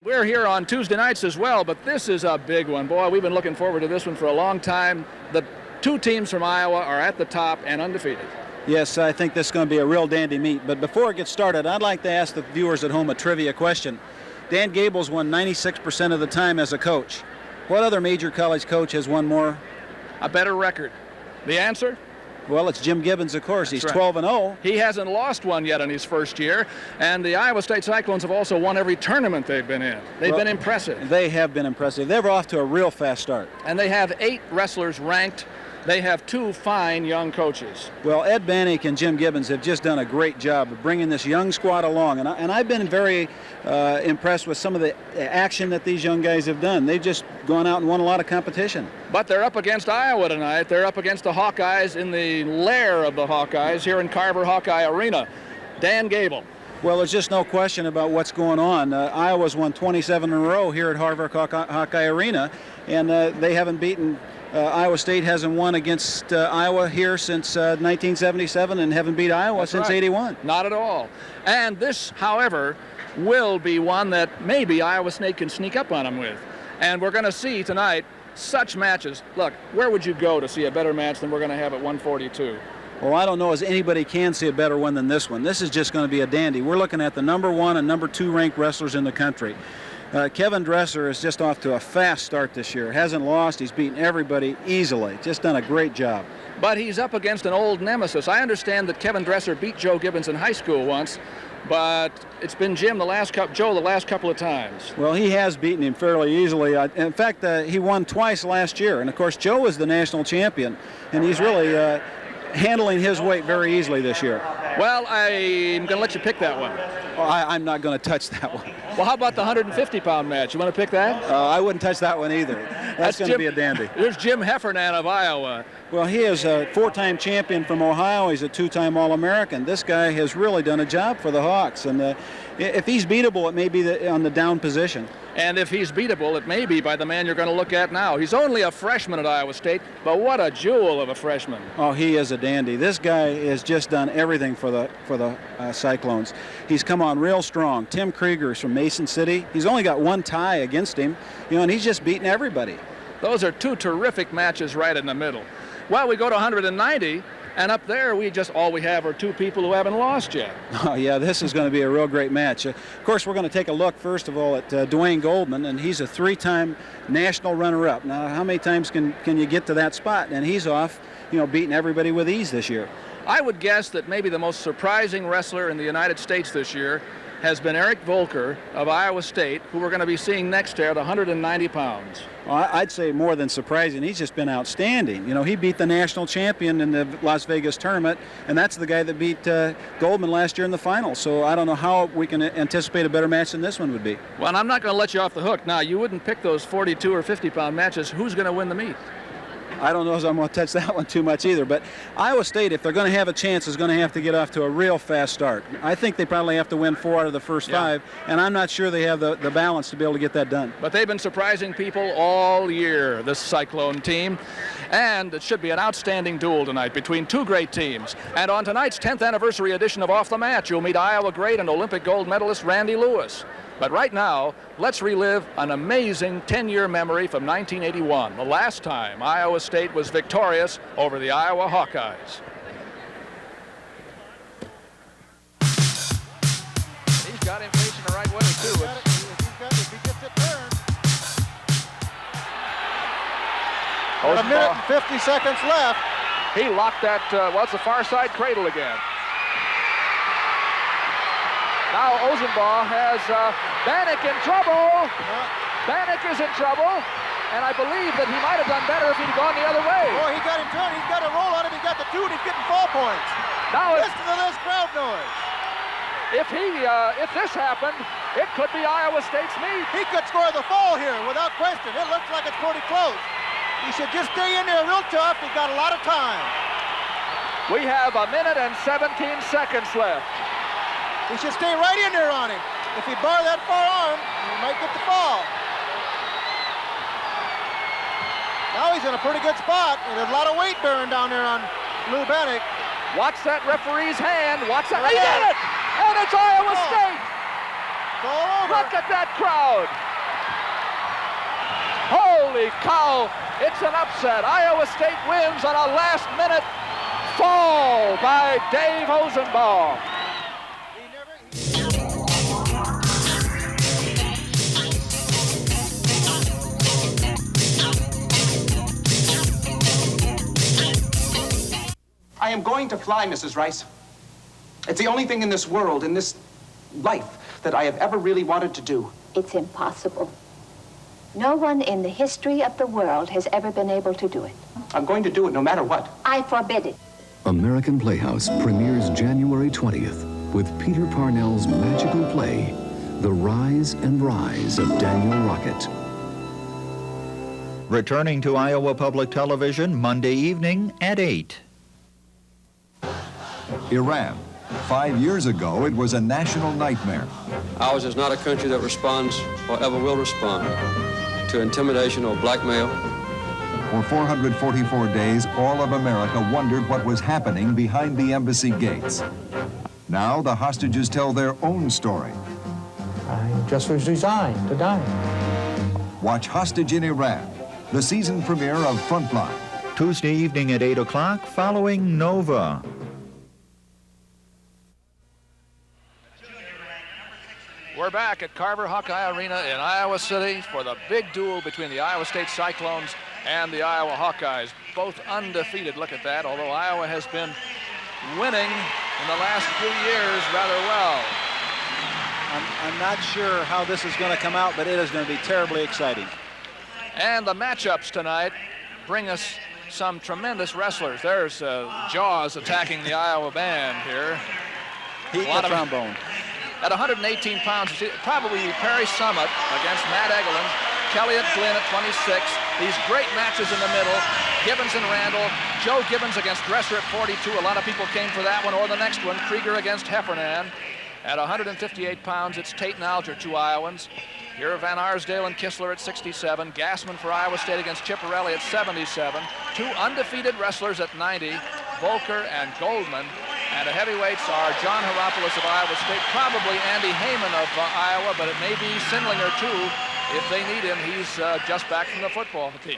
We're here on Tuesday nights as well, but this is a big one. Boy, we've been looking forward to this one for a long time. The two teams from Iowa are at the top and undefeated. Yes, I think this is going to be a real dandy meet. But before it gets started, I'd like to ask the viewers at home a trivia question. Dan Gable's won 96% of the time as a coach. What other major college coach has won more? A better record. The answer? Well, it's Jim Gibbons, of course. He's That's right. 12-0. He hasn't lost one yet in his first year. And the Iowa State Cyclones have also won every tournament they've been in. They've been impressive. They have been impressive. They're off to a real fast start. And they have 8 wrestlers ranked. They have 2 fine young coaches. Well, Ed Bannick and Jim Gibbons have just done a great job of bringing this young squad along. And I've been very impressed with some of the action that these young guys have done. They've just gone out and won a lot of competition. But they're up against Iowa tonight. They're up against the Hawkeyes in the lair of the Hawkeyes here in Carver Hawkeye Arena. Dan Gable. Well, there's just no question about what's going on. Iowa's won 27 in a row here at Carver Hawkeye Arena, and they haven't beaten. Iowa State hasn't won against Iowa here since 1977 and haven't beat Iowa since '81. Not at all. And this, however, will be one that maybe Iowa State can sneak up on them with. And we're going to see tonight such matches. Look, where would you go to see a better match than we're going to have at 142? Well, I don't know as anybody can see a better one than this one. This is just going to be a dandy. We're looking at the number 1 and number 2 ranked wrestlers in the country. Kevin Dresser is just off to a fast start this year. Hasn't lost. He's beaten everybody easily. Just done a great job. But he's up against an old nemesis. I understand that Kevin Dresser beat Joe Gibbons in high school once, but it's been Joe the last couple of times. Well, he has beaten him fairly easily. In fact, he won twice last year. And, of course, Joe is the national champion, and he's really handling his weight very easily this year. Well, I'm going to let you pick that one. Well, I'm not going to touch that one. Well, how about the 150-pound match? You want to pick that? I wouldn't touch that one either. That's going to be a dandy. There's Jim Heffernan of Iowa. Well, he is a 4-time champion from Ohio. He's a 2-time All-American. This guy has really done a job for the Hawks. And if he's beatable, it may be on the down position. And if he's beatable, it may be by the man you're going to look at now. He's only a freshman at Iowa State, but what a jewel of a freshman. Oh, he is a dandy. This guy has just done everything for the Cyclones. He's come on real strong. Tim Krieger is from Mason City. He's only got 1 tie against him, and he's just beaten everybody. Those are 2 terrific matches right in the middle. Well, we go to 190. And up there, all we have are 2 people who haven't lost yet. Oh, yeah, this is going to be a real great match. Of course, we're going to take a look, first of all, at Dwayne Goldman, and he's a 3-time national runner-up. Now, how many times can you get to that spot? And he's off, beating everybody with ease this year. I would guess that maybe the most surprising wrestler in the United States this year has been Eric Volcker of Iowa State, who we're going to be seeing next year at 190 pounds. Well, I'd say more than surprising. He's just been outstanding. He beat the national champion in the Las Vegas tournament, and that's the guy that beat Goldman last year in the final. So I don't know how we can anticipate a better match than this one would be. Well, and I'm not going to let you off the hook. Now, you wouldn't pick those 42 or 50-pound matches. Who's going to win the meet? I don't know if I'm going to touch that one too much either. But Iowa State, if they're going to have a chance, is going to have to get off to a real fast start. I think they probably have to win 4 out of the first 5, and I'm not sure they have the balance to be able to get that done. But they've been surprising people all year, this Cyclone team. And it should be an outstanding duel tonight between 2 great teams. And on tonight's 10th anniversary edition of Off the Mat, you'll meet Iowa great and Olympic gold medalist Randy Lewis. But right now, let's relive an amazing 10-year memory from 1981, the last time Iowa State was victorious over the Iowa Hawkeyes. He's got him facing the right way, too. If he gets it turned. A minute and 50 seconds left. He locked that, it's the far side cradle again. Now Ozenbaugh has Bannick in trouble. Bannick is in trouble, and I believe that he might have done better if he'd gone the other way. Oh, he got him turned. He's got a roll on him. He got the 2, and he's getting 4 points. Now listen to this crowd noise. If this happened, it could be Iowa State's meet. He could score the fall here without question. It looks like it's pretty close. He should just stay in there real tough. He's got a lot of time. We have 1 minute and 17 seconds left. He should stay right in there on him. If he bar that far arm, he might get the fall. Now he's in a pretty good spot. And there's a lot of weight bearing down there on Lou Bannick. Watch that referee's hand. Watch that. He did it! And it's Iowa State! It's all over. Look at that crowd. Holy cow, it's an upset. Iowa State wins on a last-minute fall by Dave Ozenbaugh. I am going to fly, Mrs. Rice. It's the only thing in this world, in this life, that I have ever really wanted to do. It's impossible. No one in the history of the world has ever been able to do it. I'm going to do it no matter what. I forbid it. American Playhouse premieres January 20th with Peter Parnell's magical play, The Rise and Rise of Daniel Rocket. Returning to Iowa Public Television Monday evening at 8. Iran. 5 years ago, it was a national nightmare. Ours is not a country that responds or ever will respond to intimidation or blackmail. For 444 days, all of America wondered what was happening behind the embassy gates. Now the hostages tell their own story. I just was resigned to die. Watch Hostage in Iran, the season premiere of Frontline. Tuesday evening at 8 o'clock following Nova. We're back at Carver Hawkeye Arena in Iowa City for the big duel between the Iowa State Cyclones and the Iowa Hawkeyes. Both undefeated, look at that, although Iowa has been winning in the last few years rather well. I'm not sure how this is going to come out, but it is going to be terribly exciting. And the matchups tonight bring us some tremendous wrestlers. There's Jaws attacking the Iowa band here. Heat the trombone. At 118 pounds, probably Perry Summit against Matt Egelin, Kelly Glynn at 26. These great matches in the middle. Gibbons and Randall. Joe Gibbons against Dresser at 42. A lot of people came for that one or the next one. Krieger against Heffernan. At 158 pounds, it's Tate and Alger, two Iowans. Here are Van Arsdale and Kistler at 67. Gassman for Iowa State against Chipperelli at 77. Two undefeated wrestlers at 90. Volcker and Goldman. And the heavyweights are John Heropoulos of Iowa State, probably Andy Heyman of Iowa, but it may be Sindlinger too. If they need him, he's just back from the football team.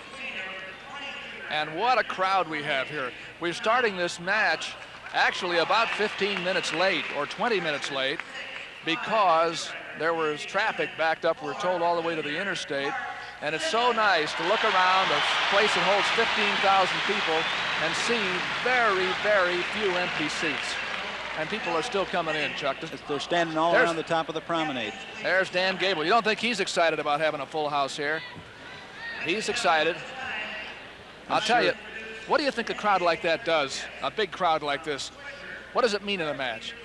And what a crowd we have here. We're starting this match actually about 15 minutes late or 20 minutes late because there was traffic backed up, we're told, all the way to the interstate. And it's so nice to look around a place that holds 15,000 people and see very, very few empty seats. And people are still coming in, Chuck. They're standing all around the top of the promenade. There's Dan Gable. You don't think he's excited about having a full house here? He's excited. I'll tell you, what do you think a crowd like that does? A big crowd like this. What does it mean in a match?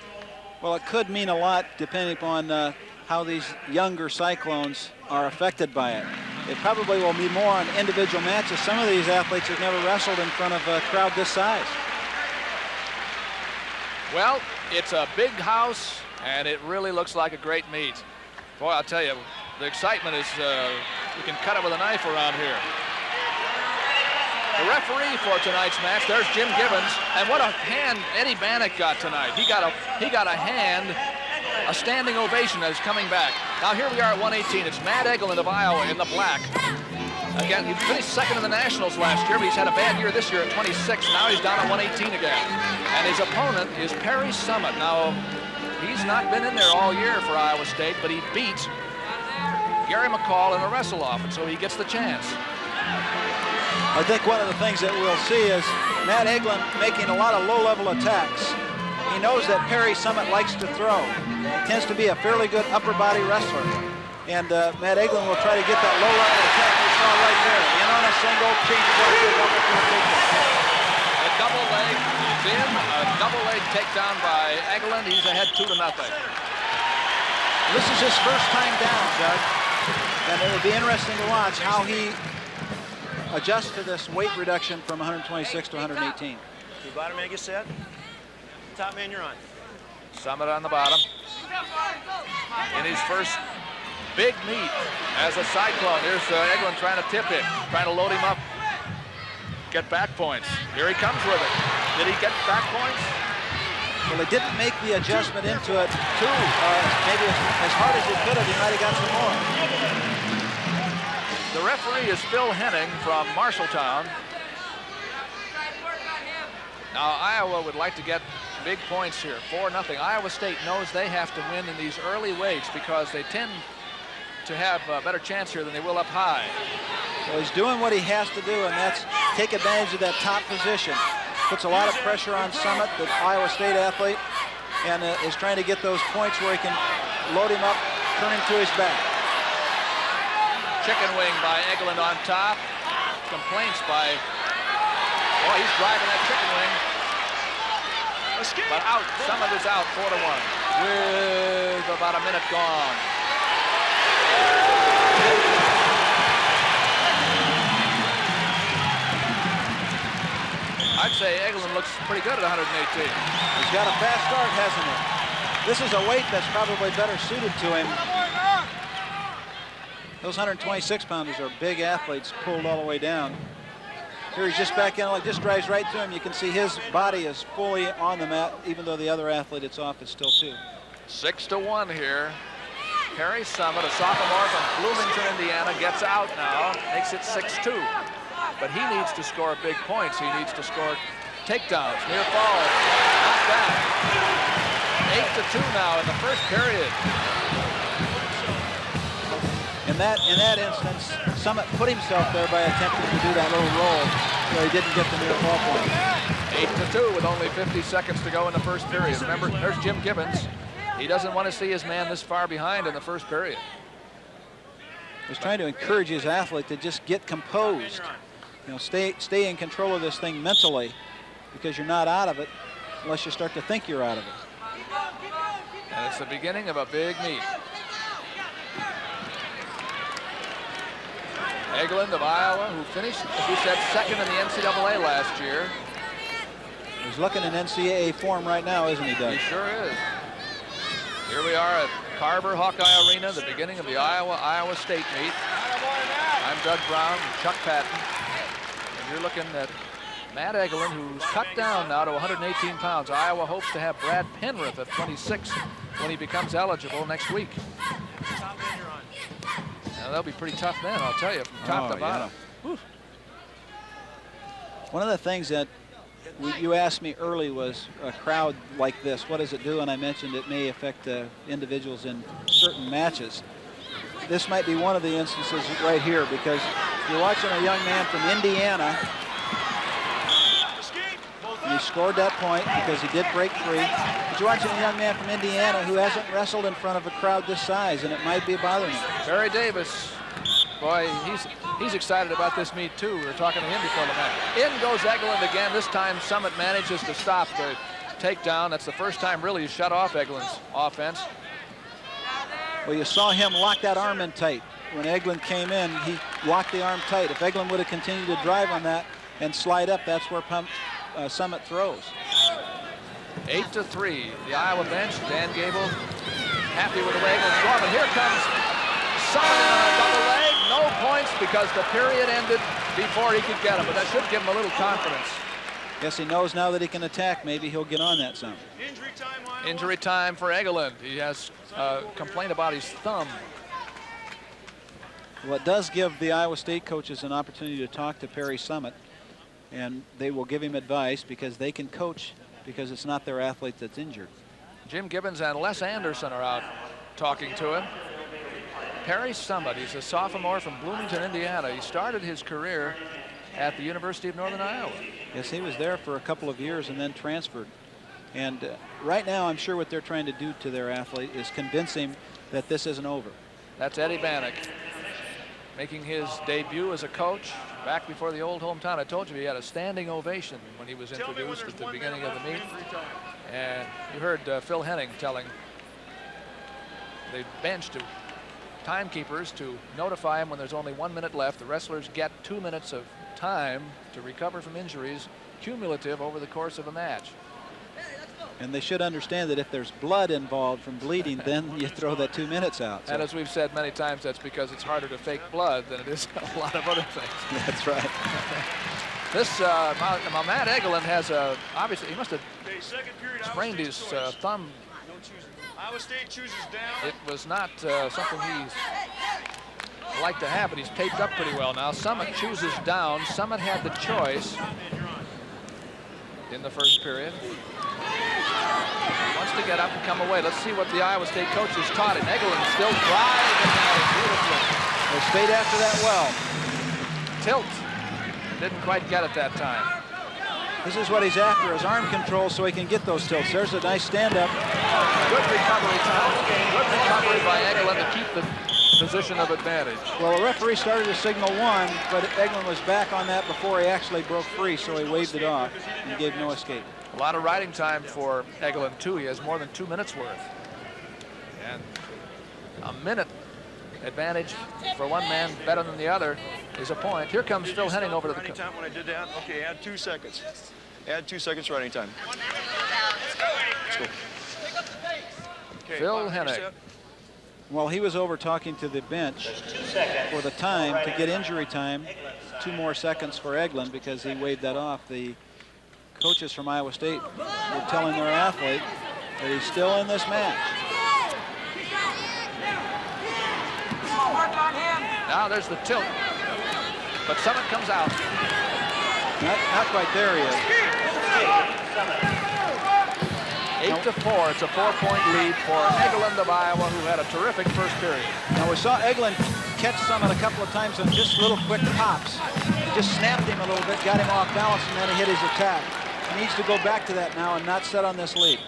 Well, it could mean a lot depending upon how these younger Cyclones are affected by it. It probably will be more on individual matches. Some of these athletes have never wrestled in front of a crowd this size. Well, it's a big house, and it really looks like a great meet. Boy, I'll tell you, the excitement is, you can cut it with a knife around here. The referee for tonight's match, there's Jim Gibbons, and what a hand Eddie Bannock got tonight. He got a hand, a standing ovation as coming back. Now here we are at 118. It's Matt Egelin of Iowa in the black. Again, he finished second in the Nationals last year, but he's had a bad year this year at 26. Now he's down at 118 again. And his opponent is Perry Summit. Now, he's not been in there all year for Iowa State, but he beat Gary McCall in a wrestle-off, and so he gets the chance. I think one of the things that we'll see is Matt Egelin making a lot of low-level attacks. He knows that Perry Summit likes to throw. He tends to be a fairly good upper body wrestler. And Matt Egelin will try to get that low-level attack we saw right there. In on a single, changes over to a double for a takedown. A double leg, he's in. A double leg takedown by Egelin. He's ahead 2-0. This is his first time down, Doug. And it will be interesting to watch how he adjusts to this weight reduction from 126 to 118. The bottom man gets set. Top man, you're on. Summit on the bottom. In his first big meet as a Cyclone. Here's Egelin trying to tip it, trying to load him up, get back points. Here he comes with it. Did he get back points? Well, he didn't make the adjustment into it too, maybe as hard as he could have. He might have got some more. The referee is Phil Henning from Marshalltown. Now, Iowa would like to get big points here, 4-0. Iowa State knows they have to win in these early weights because they tend to have a better chance here than they will up high. Well, he's doing what he has to do, and that's take advantage of that top position. Puts a lot of pressure on Summit, the Iowa State athlete, and is trying to get those points where he can load him up, turn him to his back. Chicken wing by Egeland on top. Complaints by, boy, he's driving that chicken wing. But out, Summit is out, 4-1, with about a minute gone. I'd say Egeland looks pretty good at 118. He's got a fast start, hasn't he? This is a weight that's probably better suited to him. Those 126-pounders are big athletes pulled all the way down. Here he's just back in, like just drives right to him. You can see his body is fully on the mat, even though the other athlete it's off is still 2. 6-1 here. Perry Summit, a sophomore from Bloomington, Indiana, gets out now, makes it 6-2. But he needs to score big points. He needs to score takedowns, near falls, not that. 8-2 now in the first period. In that instance, Summit put himself there by attempting to do that little roll where he didn't get the near fall point. 8-2 with only 50 seconds to go in the first period. Remember, there's Jim Gibbons. He doesn't want to see his man this far behind in the first period. He's trying to encourage his athlete to just get composed. You know, stay in control of this thing mentally, because you're not out of it unless you start to think you're out of it. And it's the beginning of a big meet. Egeland of Iowa, who finished, as we said, second in the NCAA last year. He's looking in NCAA form right now, isn't he, Doug? He sure is. Here we are at Carver Hawkeye Arena, the beginning of the Iowa State meet. I'm Doug Brown and Chuck Patton. And you're looking at Matt Egeland, who's cut down now to 118 pounds. Iowa hopes to have Brad Penrith at 26 when he becomes eligible next week. Now, that'll be pretty tough then, I'll tell you, from top to bottom. Yeah. One of the things that you asked me early was a crowd like this, what does it do? And I mentioned it may affect individuals in certain matches. This might be one of the instances right here, because you're watching a young man from Indiana, and he scored that point because he did break free. But you're watching a young man from Indiana who hasn't wrestled in front of a crowd this size, and it might be bothering him. Barry Davis, boy, he's excited about this meet too. We were talking to him before the match. In goes Egeland again. This time Summit manages to stop the takedown. That's the first time really he shut off Egeland's offense. Well, you saw him lock that arm in tight. When Egeland came in, he locked the arm tight. If Egeland would have continued to drive on that and slide up, that's where Summit throws. 8-3, the Iowa bench. Dan Gable happy with the way Egeland's going. And here comes Summit on a double leg. No points because the period ended before he could get him, but that should give him a little confidence. Guess he knows now that he can attack. Maybe he'll get on that some. Injury time for Egeland. He has a complaint about his thumb. Well, it does give the Iowa State coaches an opportunity to talk to Perry Summit, and they will give him advice because they can coach, because it's not their athlete that's injured. Jim Gibbons and Les Anderson are out talking to him. Perry Summit, he's a sophomore from Bloomington, Indiana. He started his career at the University of Northern Iowa. Yes, he was there for a couple of years and then transferred. And right now, I'm sure what they're trying to do to their athlete is convince him that this isn't over. That's Eddie Bannock, making his debut as a coach back before the old hometown. I told you he had a standing ovation when he was introduced at the beginning of the meet. And you heard Phil Henning telling the bench to timekeepers to notify him when there's only 1 minute left. The wrestlers get 2 minutes of time to recover from injuries, cumulative over the course of a match. And they should understand that if there's blood involved from bleeding, then you throw that 2 minutes out. So. And as we've said many times, that's because it's harder to fake blood than it is a lot of other things. That's right. This, Matt Egeland has obviously, he must have sprained his thumb. Iowa State chooses down. It was not something he's liked to have, but he's taped up pretty well now. Summit chooses down. Summit had the choice in the first period. Wants to get up and come away. Let's see what the Iowa State coaches taught him. Eglin still driving at it beautifully. They stayed after that well. Tilt. Didn't quite get it that time. This is what he's after, his arm control, so he can get those tilts. There's a nice stand-up. Good recovery time. Good recovery by Eglin to keep the position of advantage. Well, the referee started to signal one, but Eglin was back on that before he actually broke free, so he waved it off and gave no escape. A lot of riding time for Eglin, too. He has more than 2 minutes worth. And a minute advantage for one man better than the other is a point. Here comes Phil Henning over to the... Time when I did that, okay, add 2 seconds. Add 2 seconds riding time. Let's go. Okay, Phil Henning. Well, he was over talking to the bench for the time to get injury time. 2 more seconds for Eglin because he waved that off. The coaches from Iowa State were telling their athlete that he's still in this match. Now there's the tilt, but Summit comes out. Not quite there yet. 8-4. It's a 4-point lead for Eglin of Iowa, who had a terrific first period. Now we saw Eglin catch Summit a couple of times on just little quick pops. He just snapped him a little bit, got him off balance, and then he hit his attack. He needs to go back to that now and not set on this lead.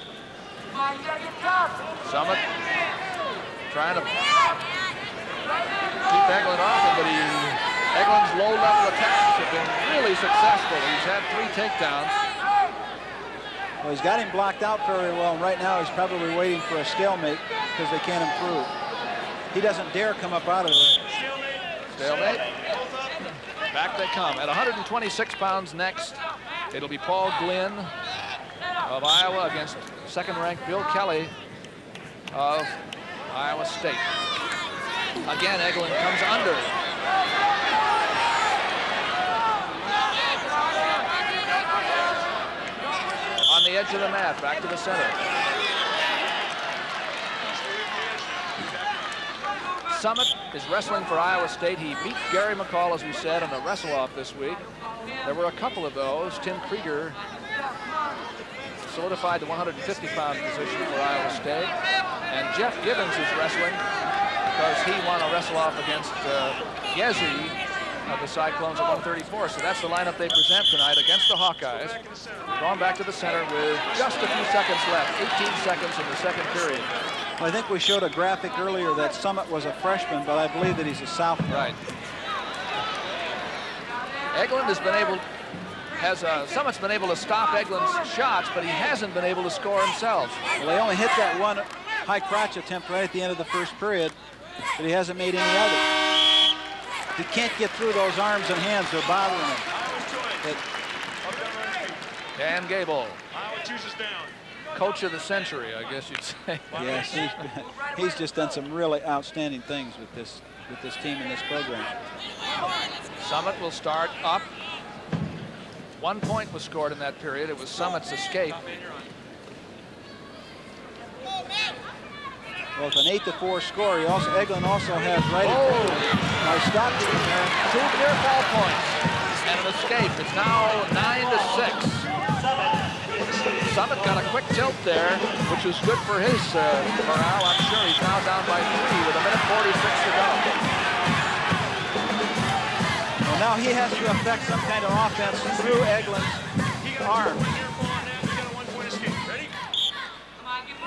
Summit trying to keep Eglin off him, but Eglin's low-level attacks have been really successful. He's had 3 takedowns. Well, he's got him blocked out very well, and right now he's probably waiting for a stalemate because they can't improve. He doesn't dare come up out of it. Stalemate. Back they come. At 126 pounds next, it'll be Paul Glynn of Iowa against second-ranked Bill Kelly of Iowa State. Again, Eglin comes under. On the edge of the mat, back to the center. Summit is wrestling for Iowa State. He beat Gary McCall, as we said, in a wrestle-off this week. There were a couple of those. Tim Krieger solidified the 150-pound position for Iowa State. And Jeff Gibbons is wrestling because he won a wrestle-off against Gezi of the Cyclones at 134. So that's the lineup they present tonight against the Hawkeyes. Going back to the center with just a few seconds left, 18 seconds in the second period. Well, I think we showed a graphic earlier that Summit was a freshman, but I believe that he's a sophomore. Right. Eglin has been able, Summit's been able to stop Eglin's shots, but he hasn't been able to score himself. Well, they only hit that one high crotch attempt right at the end of the first period, but he hasn't made any others. He can't get through those arms and hands. They're bothering him. Dan Gable. Iowa chooses down. Coach of the century, I guess you'd say. Yes, he's just done some really outstanding things with this team and this program. Summit will start up. 1 point was scored in that period. It was Summit's escape. Well, it's an 8-4 score. Eglin also has right. Now he stopped it in there. 2 near fall points and an escape. It's now 9-6. Summit got a quick tilt there, which was good for his morale. I'm sure he's now down by 3 with 1:46 to go. Well, now he has to affect some kind of offense through Eglin's arm.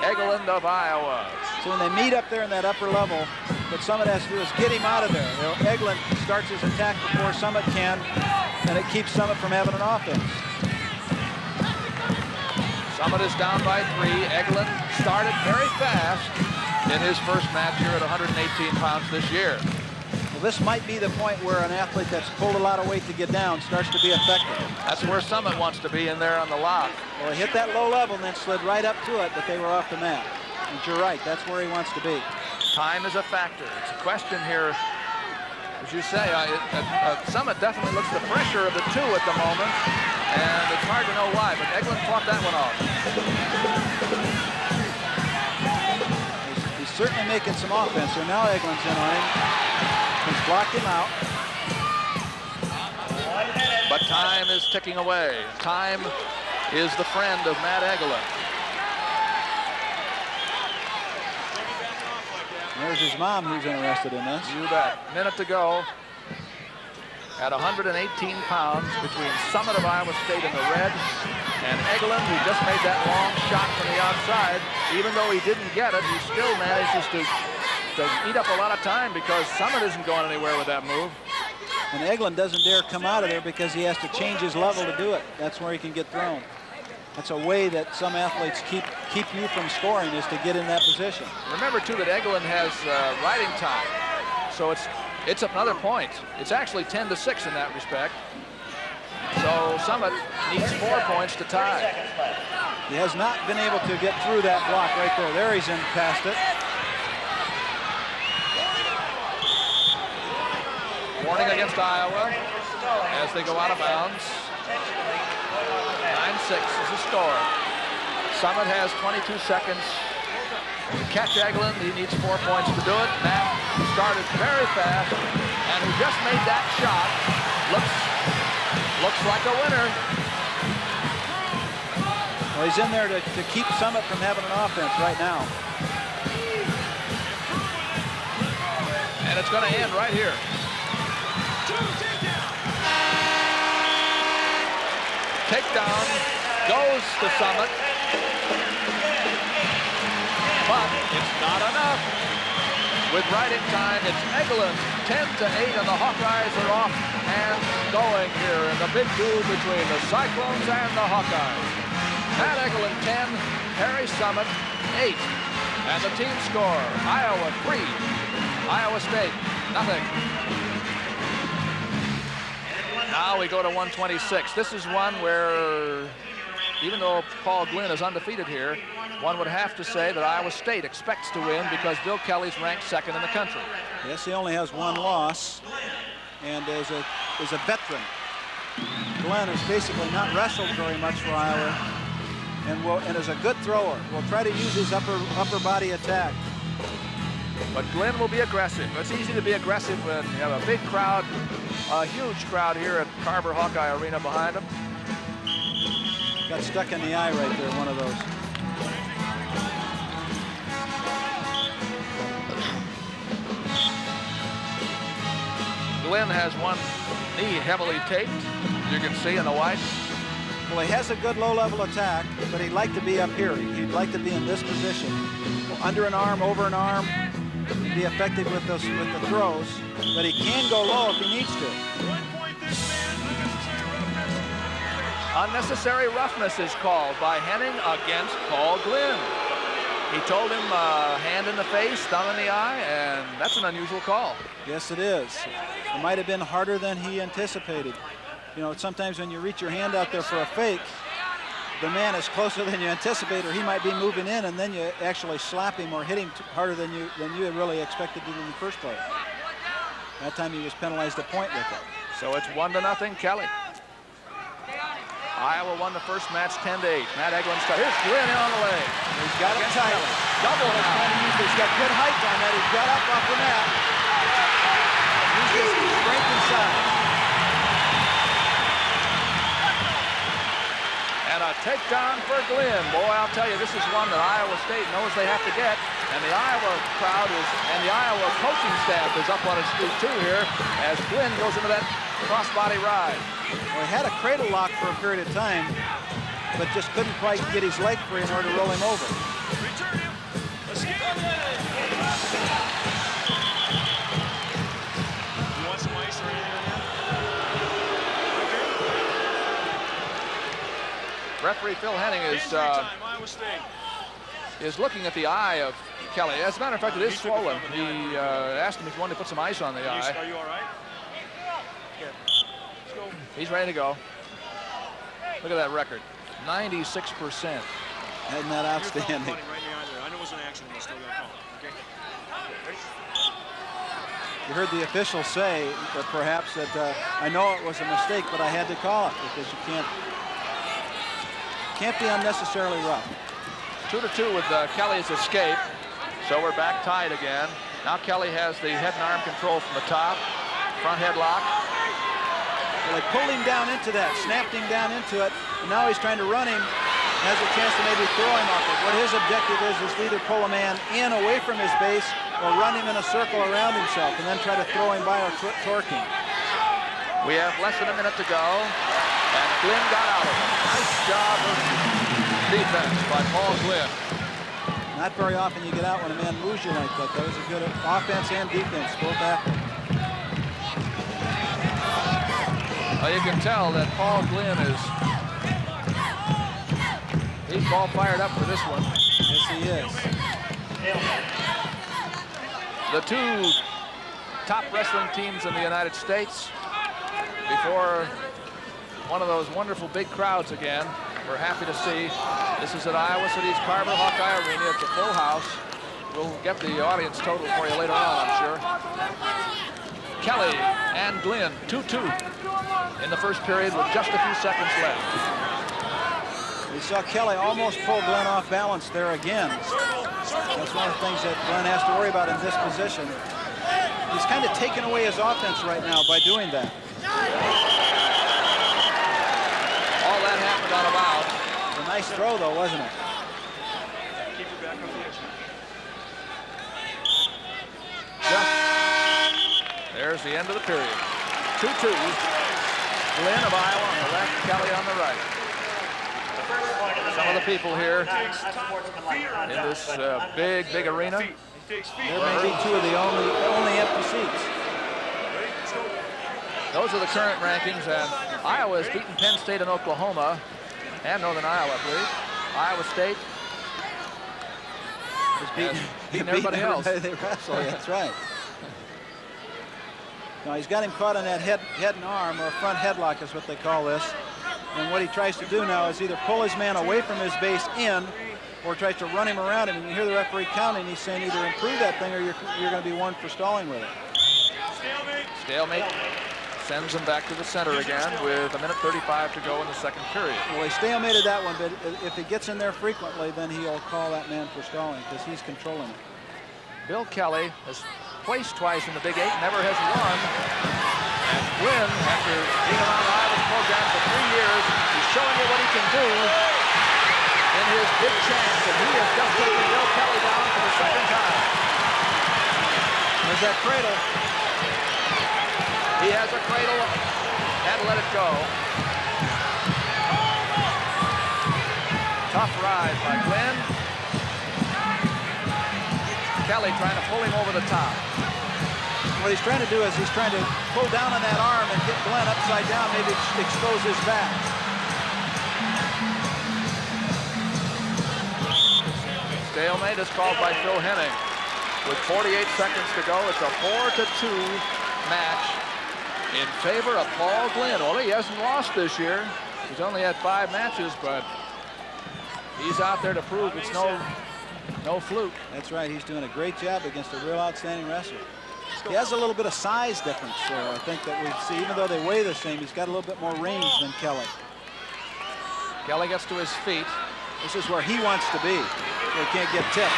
Eglin of Iowa. So when they meet up there in that upper level, what Summit has to do is get him out of there. Eglin starts his attack before Summit can, and it keeps Summit from having an offense. Summit is down by 3. Eglin started very fast in his first match here at 118 pounds this year. Well, this might be the point where an athlete that's pulled a lot of weight to get down starts to be effective. That's where Summit wants to be, in there on the lock. Well, he hit that low level and then slid right up to it, but they were off the mat. And you're right, that's where he wants to be. Time is a factor. It's a question here, as you say, Summit definitely looks the fresher of the two at the moment. And it's hard to know why, but Eglin fought that one off. He's certainly making some offense, so now Eglin's in on him. He's blocked him out. But time is ticking away. Time is the friend of Matt Eglin. There's his mom who's interested in this. You bet. Minute to go. At 118 pounds between Summit of Iowa State in the red and Eglin, who just made that long shot from the outside. Even though he didn't get it, he still manages to eat up a lot of time because Summit isn't going anywhere with that move. And Eglin doesn't dare come out of there because he has to change his level to do it. That's where he can get thrown. That's a way that some athletes keep you from scoring, is to get in that position. Remember, too, that Eglin has riding time. So it's another point. It's actually 10-6 in that respect. So Summit needs 4 points to tie. He has not been able to get through that block right there. There he's in past it. Warning against Iowa as they go out of bounds. 9-6 is the score. Summit has 22 seconds to catch Eglin. He needs 4 points to do it. Matt started very fast, and who just made that shot looks like a winner. Well, he's in there to keep Summit from having an offense right now. And it's going to end right here. Takedown goes to Summit, but it's not enough. With riding time, it's Eglin 10-8, and the Hawkeyes are off and going here in the big duel between the Cyclones and the Hawkeyes. Matt Eglin 10, Harry Summit 8, and the team score: Iowa 3, Iowa State nothing. Now we go to 126. This is one where, even though Paul Glynn is undefeated here, one would have to say that Iowa State expects to win because Bill Kelly's ranked second in the country. Yes, he only has one loss, and is a veteran. Glenn has basically not wrestled very much for Iowa, and is a good thrower. Will try to use his upper body attack. But Glenn will be aggressive. It's easy to be aggressive when you have a big crowd, a huge crowd here at Carver Hawkeye Arena behind him. Got stuck in the eye right there, one of those. Glenn has one knee heavily taped, you can see in the white. Well, he has a good low-level attack, but he'd like to be up here. He'd like to be in this position. Under an arm, over an arm, be effective with the throws, but he can go low if he needs to. Unnecessary roughness is called by Henning against Paul Glynn. He told him hand in the face, thumb in the eye, and that's an unusual call. Yes, it is. It might have been harder than he anticipated. You know, sometimes when you reach your hand out there for a fake, the man is closer than you anticipate, or he might be moving in, and then you actually slap him or hit him harder than you had really expected to in the first place. That time he was penalized a point with it. So it's 1-0 Kelly. Iowa won the first match 10-8. Matt Eglin starts. Here's Glynn in on the leg. He's got it tight. Double now. He's got good height on that. He's got up off the mat. He's his strength inside. And a takedown for Glynn. Boy, I'll tell you, this is one that Iowa State knows they have to get. And the Iowa crowd and the Iowa coaching staff is up on its feet too here as Glynn goes into that crossbody ride. Well, he had a cradle lock for a period of time, but just couldn't quite get his leg free in order to roll him over. Return him. Let's get him. You want some ice or anything on that? Referee Phil Henning is looking at the eye of Kelly. As a matter of fact, it is swollen. He asked him if he wanted to put some ice on the eye. Are you all right? He's ready to go. Look at that record, 96%. Isn't that outstanding? I know it was an accident, but still got a call. Okay. You heard the official say that perhaps that I know it was a mistake, but I had to call it because you can't be unnecessarily rough. 2-2 with Kelly's escape. So we're back tied again. Now Kelly has the head and arm control from the top. Front headlock. Well, they pulled him down into that, snapped him down into it, and now he's trying to run him. Has a chance to maybe throw him off it. What his objective is to either pull a man in away from his base or run him in a circle around himself and then try to throw him by or torque him. We have less than a minute to go, and Glynn got out of it. Nice job of defense by Paul Glynn. Not very often you get out when a man moves you like that. That was a good offense and defense, both happened. Well, you can tell that Paul Glynn he's all fired up for this one. Yes, he is. The two top wrestling teams in the United States before one of those wonderful big crowds again. We're happy to see. This is at Iowa City's Carver Hawkeye Arena. It's a full house. We'll get the audience total for you later on, I'm sure. Kelly and Glynn, 2-2 in the first period with just a few seconds left. We saw Kelly almost pull Glenn off balance there again. That's one of the things that Glenn has to worry about in this position. He's kind of taking away his offense right now by doing that. All that happened out of bounds. A nice throw, though, wasn't it? Keep your back on the edge. There's the end of the period. 2-2. Glenn of Iowa on the left, Kelly on the right. Some of the people here in this big arena. There may be two of the only empty seats. Those are the current rankings, and Iowa has beaten Penn State and Oklahoma, and Northern Iowa, I believe. Iowa State has beaten everybody else. They wrestle, that's right. Now he's got him caught on that head and arm, or front headlock is what they call this. And what he tries to do now is either pull his man away from his base in, or tries to run him around him. And you hear the referee counting. He's saying either improve that thing or you're going to be warned for stalling with it. Stalemate sends him back to the center again with 1:35 to go in the second period. Well, he stalemated that one, but if he gets in there frequently, then he'll call that man for stalling because he's controlling it. Bill Kelly has placed twice in the Big Eight, never has won. And Glynn, after being around Iowa's program for 3 years, he's showing you what he can do in his big chance, and he has just taken Bill Kelly down for the second time. There's that cradle. He has a cradle and let it go. Tough ride by Glynn. Kelly trying to pull him over the top. What he's trying to do is he's trying to pull down on that arm and get Glenn upside down, maybe expose his back. Stalemate is called by Phil Henning. With 48 seconds to go, it's a 4-2 match in favor of Paul Glynn. Well, he hasn't lost this year. He's only had 5 matches, but he's out there to prove it's no fluke. That's right. He's doing a great job against a real outstanding wrestler. He has a little bit of size difference there, I think, that we see. Even though they weigh the same, he's got a little bit more range than Kelly. Kelly gets to his feet. This is where he wants to be, so he can't get tipped.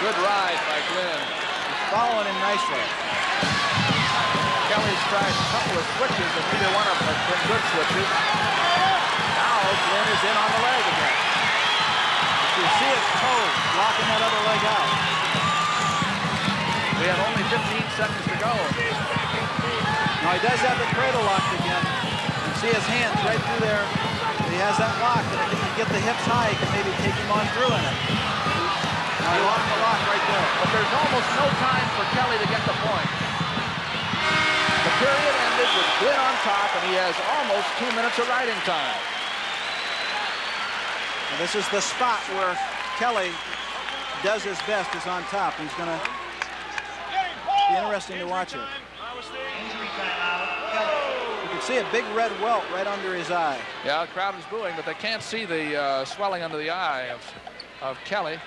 Good ride by Glynn. He's following him nicely. Kelly's tried a couple of switches, and neither one of them has been good switches. Now Glynn is in on the leg again. You see his toe blocking that other leg out. We have only 15 seconds to go. Now he does have the cradle locked again. You see his hands right through there. He has that lock, and if he can get the hips high, he can maybe take him on through in it. Now he locked the lock right there. But there's almost no time for Kelly to get the point. The period ended with Glynn on top, and he has almost 2 minutes of riding time. And this is the spot where Kelly does his best, is on top. He's going to be interesting to watch it. You can see a big red welt right under his eye. Yeah, the crowd is booing, but they can't see the swelling under the eye of Kelly.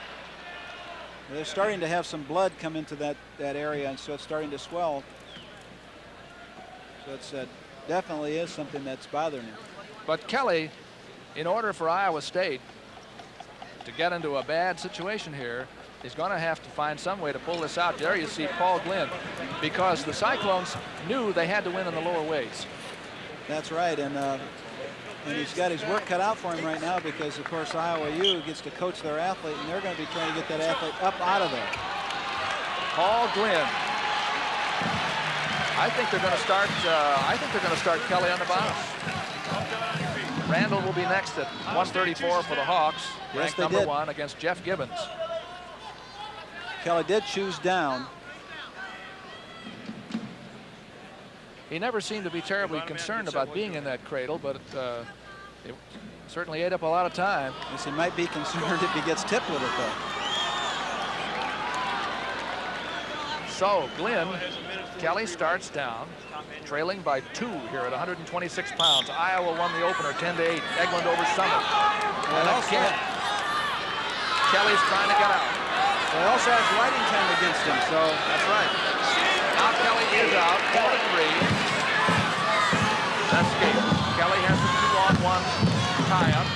They're starting to have some blood come into that area, and so it's starting to swell. It definitely is something that's bothering him. But Kelly, in order for Iowa State to get into a bad situation here, is going to have to find some way to pull this out. There you see Paul Glynn, because the Cyclones knew they had to win in the lower weights. That's right, and he's got his work cut out for him right now because, of course, Iowa U gets to coach their athlete, and they're going to be trying to get that athlete up out of there. Paul Glynn. I think they're going to start. I think they're going to start Kelly on the bounce. Randall will be next at 134 for the Hawks, ranked number 1 against Jeff Gibbons. Kelly did choose down. He never seemed to be terribly concerned about being in that cradle, but it certainly ate up a lot of time. Yes, he might be concerned if he gets tipped with it, though. So Glynn, Kelly starts down, trailing by 2 here at 126 pounds. Iowa won the opener 10-8. Eglin over Summit. And again, Kelly's trying to get out. He also has riding time against him, so that's right. Now Kelly is out, 4-3. That's game. Kelly has a 2-on-1 tie-up.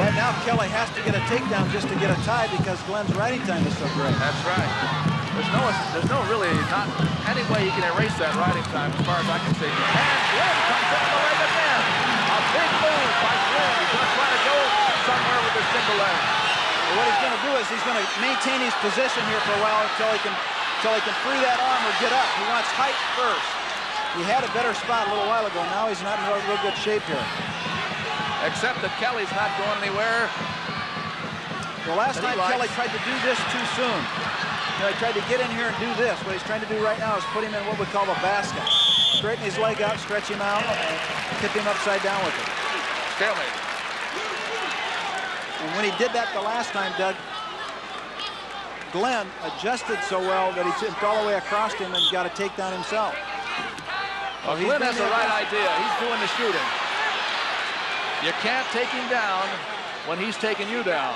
Right now, Kelly has to get a takedown just to get a tie because Glenn's riding time is so great. That's right. There's no really not any way you can erase that riding time as far as I can see. And Glynn comes in the leg again. A big move by Glynn. He's going to try to go somewhere with his single leg. What he's going to do is he's going to maintain his position here for a while until he can free that arm or get up. He wants height first. He had a better spot a little while ago. Now he's not in real good shape here. Except that Kelly's not going anywhere. The last time Kelly tried to do this too soon. He tried to get in here and do this. What he's trying to do right now is put him in what we call a basket. Straighten his leg out, stretch him out, and tip him upside down with it. Stalemate. And when he did that the last time, Doug, Glenn adjusted so well that he tipped all the way across him and got a takedown himself. Well, Glenn has the right idea. He's doing the shooting. You can't take him down when he's taking you down.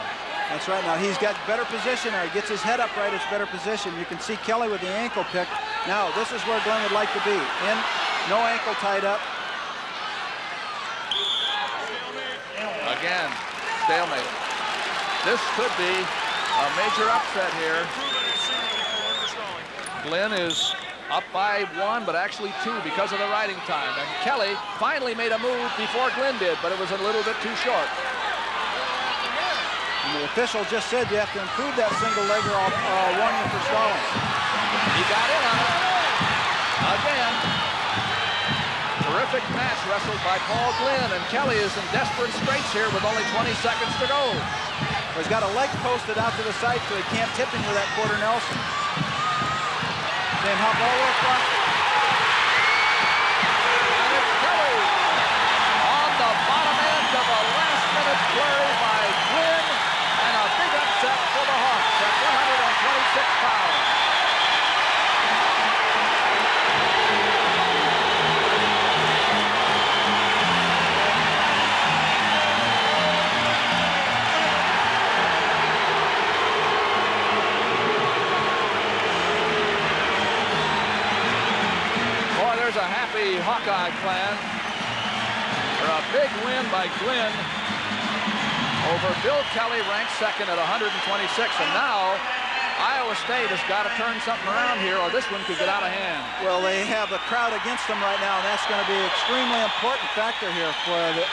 That's right. Now he's got better position. Or he gets his head up right. It's better position. You can see Kelly with the ankle pick. Now this is where Glenn would like to be. In, no ankle tied up. Again, stalemate. This could be a major upset here. Glenn is up by 1, but actually 2 because of the riding time. And Kelly finally made a move before Glenn did, but it was a little bit too short. And the official just said you have to improve that single leg or I'll warn you for stalling. He got in on it. Again. Terrific match wrestled by Paul Glynn, and Kelly is in desperate straits here with only 20 seconds to go. He's got a leg posted out to the side so he can't tip him with that quarter Nelson. Then hop all the way across. And it's Kelly on the bottom end of a last-minute flurry by Glynn, and a big upset for the Hawks at 126 pounds. There's a happy Hawkeye clan for a big win by Glynn over Bill Kelly, ranked 2nd at 126. And now Iowa State has got to turn something around here, or this one could get out of hand. Well, they have the crowd against them right now, and that's going to be an extremely important factor here for the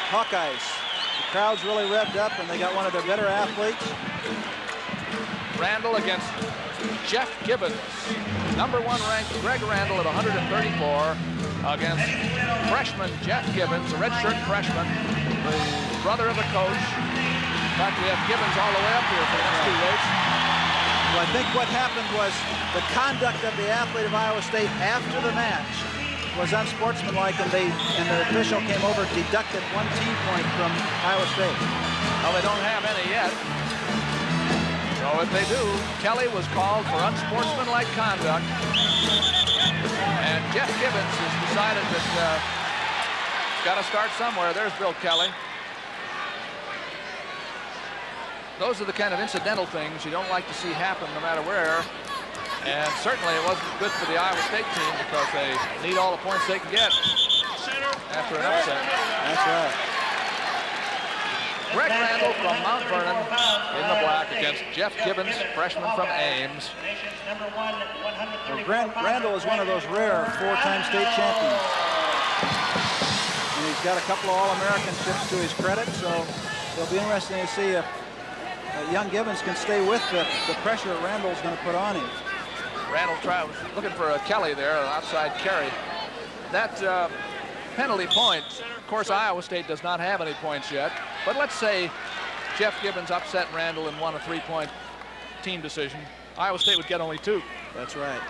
Hawkeyes. The crowd's really revved up, and they got one of their better athletes. Randall against Jeff Gibbons. Number 1 ranked Greg Randall at 134 against freshman Jeff Gibbons, a redshirt freshman, the brother of the coach. In fact, we have Gibbons all the way up here for the next 2 weights. Well, I think what happened was the conduct of the athlete of Iowa State after the match was unsportsmanlike, and the official came over, deducted 1 team point from Iowa State. Well, they don't have any yet. So if they do, Kelly was called for unsportsmanlike conduct, and Jeff Gibbons has decided that he's got to start somewhere. There's Bill Kelly. Those are the kind of incidental things you don't like to see happen no matter where. And certainly it wasn't good for the Iowa State team because they need all the points they can get after an upset. That's right. Greg Randall from Mount Vernon in the black against Jeff Gibbons, freshman from Ames. Well, Randall is one of those rare four-time state champions. And he's got a couple of All-Americanships to his credit, so it'll be interesting to see if young Gibbons can stay with the pressure Randall's going to put on him. Randall was looking for a Kelly there, an outside carry. That penalty point, of course, Iowa State does not have any points yet. But let's say Jeff Gibbons upset Randall and won a 3-point team decision. Iowa State would get only 2. That's right.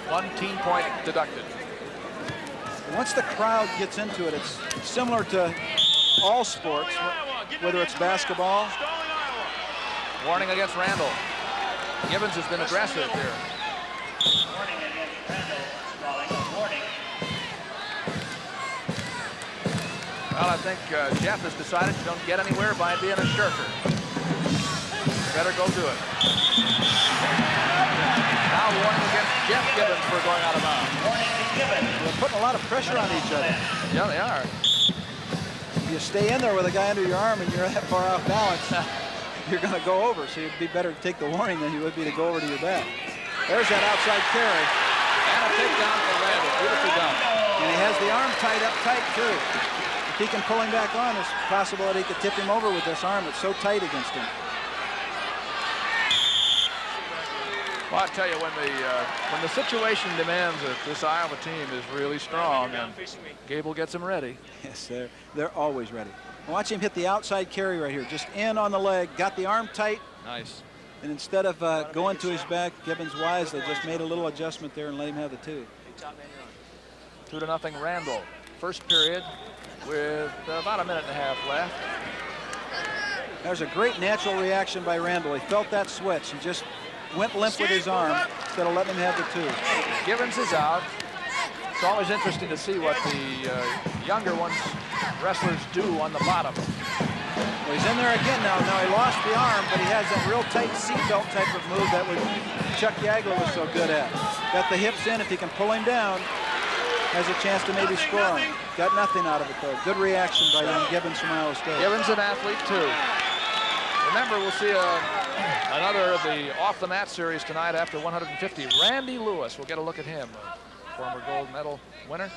1 team point deducted. Once the crowd gets into it, it's similar to all sports, whether it's basketball. Warning against Randall. Gibbons has been aggressive here. Well, I think Jeff has decided you don't get anywhere by being a shirker. Better go do it. Now warning against Jeff Gibbons for going out of bounds. They're putting a lot of pressure on each other. Yeah, they are. You stay in there with a guy under your arm and you're that far off balance, you're going to go over. So it'd be better to take the warning than you would be to go over to your back. There's that outside carry. And a takedown for Randall. Beautifully done. And he has the arm tied up tight, too. If he can pull him back on, it's possible that he could tip him over with this arm that's so tight against him. Well, I tell you, when the situation demands it, this Iowa team is really strong, and Gable gets them ready. Yes, they're always ready. Watch him hit the outside carry right here, just in on the leg, got the arm tight. Nice. And instead of going to his back, Gibbons wisely just made a little adjustment there and let him have the 2. 2-0 Randall. First period with about a minute and a half left. There's a great natural reaction by Randall. He felt that switch. He just went limp with his arm instead of letting him have the 2. Gibbons is out. It's always interesting to see what the younger wrestlers do on the bottom. Well, he's in there again now. Now he lost the arm, but he has that real tight seatbelt type of move that Chuck Yagler was so good at. Got the hips in. If he can pull him down, has a chance to maybe score him. Got nothing out of it, though. Good reaction by young Gibbons from Iowa State. Gibbons an athlete, too. Remember, we'll see another of the off-the-mat series tonight after 150. Randy Lewis, we'll get a look at him. Former gold medal winner.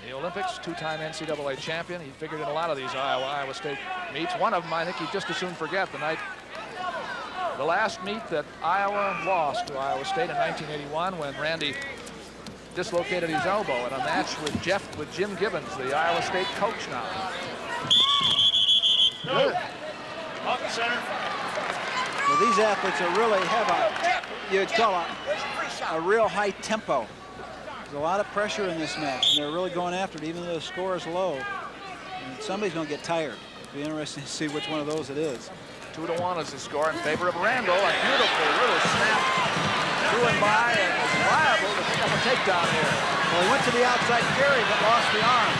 The Olympics, 2-time NCAA champion. He figured in a lot of these Iowa State meets. One of them, I think he'd just as soon forget, the last meet that Iowa lost to Iowa State in 1981 when Randy dislocated his elbow in a match with Jim Gibbons, the Iowa State coach now. Good. Up center. Well, these athletes are really have you'd call a real high tempo. There's a lot of pressure in this match, and they're really going after it, even though the score is low. And somebody's going to get tired. It'll be interesting to see which one of those it is. 2-1 is the score in favor of Randall. A beautiful little snap through and by, and is liable to pick up a takedown here. Well, he went to the outside carry, but lost the arm.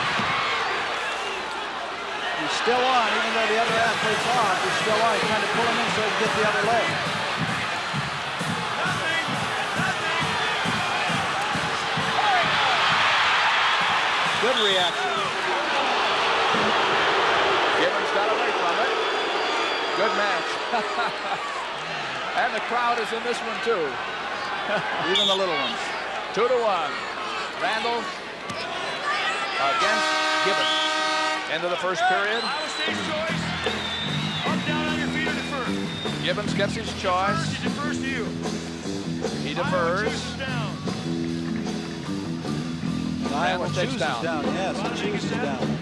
He's still on, even though the other athlete's off. He's still on. He's trying to pull him in so he can get the other leg. Good reaction. Gibbons got away from it. Good match. And the crowd is in this one, too. Even the little ones. 2-1. Randall against Gibbons. End of the first period. Gibbons gets his choice. He defers to you. He defers. Iowa takes down. Yes, he chooses down.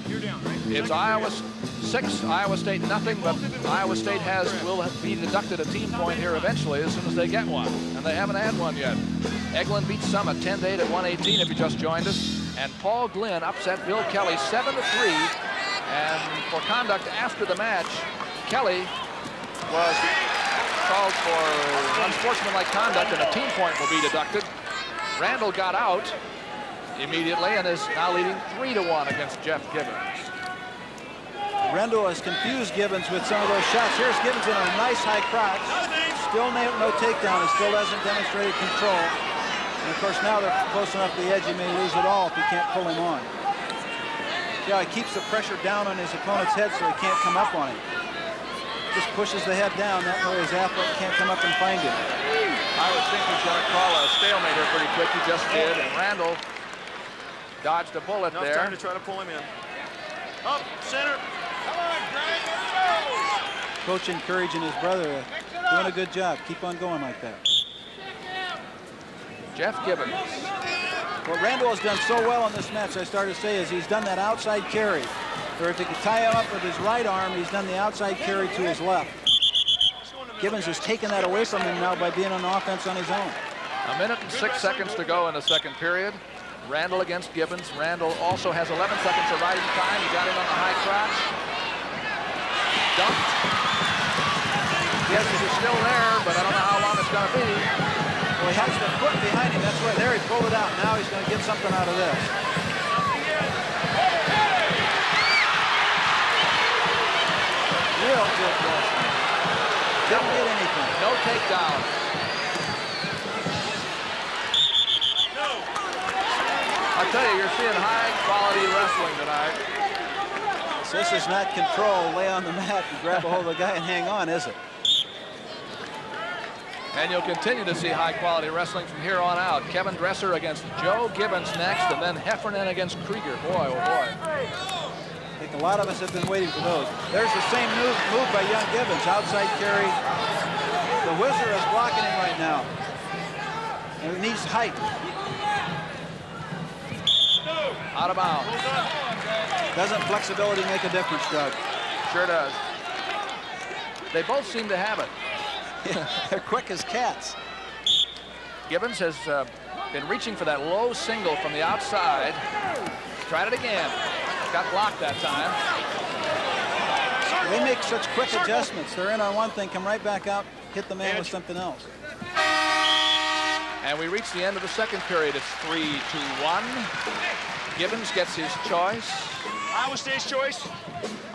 You're down, right? It's Iowa 6, Iowa State nothing, but Iowa State will be deducted a team point here eventually as soon as they get one, and they haven't had one yet. Eglin beats Summit 10-8 at 118 if you just joined us, and Paul Glynn upset Bill Kelly 7-3, and for conduct after the match, Kelly was called for unsportsmanlike conduct, and a team point will be deducted. Randall got out immediately and is now leading 3-1 against Jeff Gibbons. Randall has confused Gibbons with some of those shots. Here's Gibbons in a nice high crotch. Still no takedown. He still hasn't demonstrated control. And of course now they're close enough to the edge he may lose it all if he can't pull him on. See how he keeps the pressure down on his opponent's head so he can't come up on him. Just pushes the head down. That way his athlete can't come up and find him. I would think he's going to call a stalemate here pretty quick. He just did. And Randall dodged a bullet there. Enough time to try to pull him in. Up, center. Come on, Greg. Let's go. Coach encouraging his brother, doing a good job. Keep on going like that. Jeff Gibbons. What Randall has done so well in this match, I started to say, is he's done that outside carry. Or if he could tie him up with his right arm, he's done the outside carry to his left. Gibbons has taken that away from him now by being on offense on his own. 1 minute and 6 seconds to go in the second period. Randall against Gibbons. Randall also has 11 seconds of riding time. He got in on the high crotch. Dumped. Gibbons is still there, but I don't know how long it's going to be. Well, he has the foot behind him. That's right. There, he pulled it out. Now he's going to get something out of this. Real good wrestling. Didn't get anything. No takedown. I'll tell you, you're seeing high-quality wrestling tonight. So this is not control. Lay on the mat and grab a hold of the guy and hang on, is it? And you'll continue to see high-quality wrestling from here on out. Kevin Dresser against Joe Gibbons next, and then Heffernan against Krieger. Boy, oh boy. I think a lot of us have been waiting for those. There's the same move by young Gibbons. Outside carry. The Whizzer is blocking him right now. And he needs height. Out of bounds. Doesn't flexibility make a difference, Doug? Sure does. They both seem to have it. Yeah, they're quick as cats. Gibbons has been reaching for that low single from the outside. Tried it again. Got blocked that time. They make such quick adjustments. They're in on one thing, come right back out, hit the man with something else. And we reach the end of the second period. It's 3-1. Gibbons gets his choice. Iowa State's choice.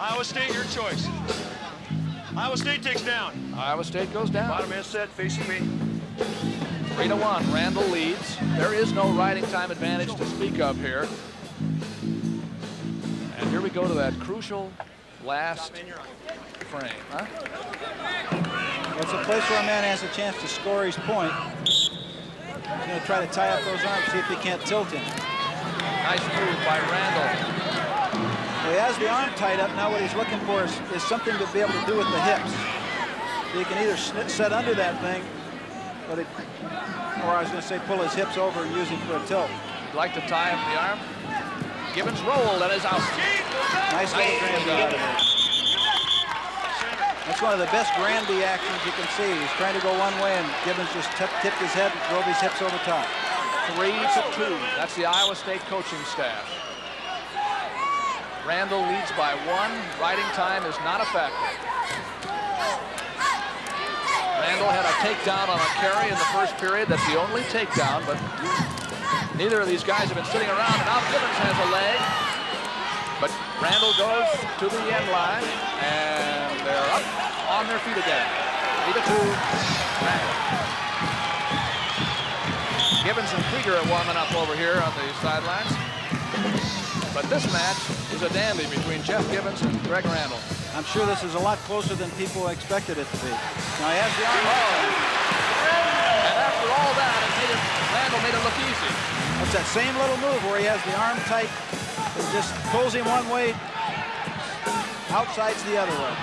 Iowa State, your choice. Iowa State takes down. Iowa State goes down. Bottom man set, facing me. 3-1. Randall leads. There is no riding time advantage to speak of here. And here we go to that crucial last frame. Huh? It's a place where a man has a chance to score his point. He's going to try to tie up those arms, see if he can't tilt him. Nice move by Randall. Well, he has the arm tied up. Now what he's looking for is something to be able to do with the hips. So he can either set under that thing, or I was going to say pull his hips over and use him for a tilt. You'd like to tie him the arm. Gibbons rolled and is out. Nice little Granby out of there. That's one of the best Granby actions you can see. He's trying to go one way and Gibbons just tipped his head and drove his hips over top. 3-2. That's the Iowa State coaching staff. Randall leads by 1. Riding time is not effective. Randall had a takedown on a carry in the first period. That's the only takedown, but neither of these guys have been sitting around. And now Gibbons has a leg. But Randall goes to the end line, and they're up on their feet again. 3-2. Randall. Gibbons and Krieger are warming up over here on the sidelines. But this match is a dandy between Jeff Gibbons and Greg Randall. I'm sure this is a lot closer than people expected it to be. Now he has the arm. And after all that, Randall made it look easy. That's that same little move where he has the arm tight and just pulls him one way, outside's the other way.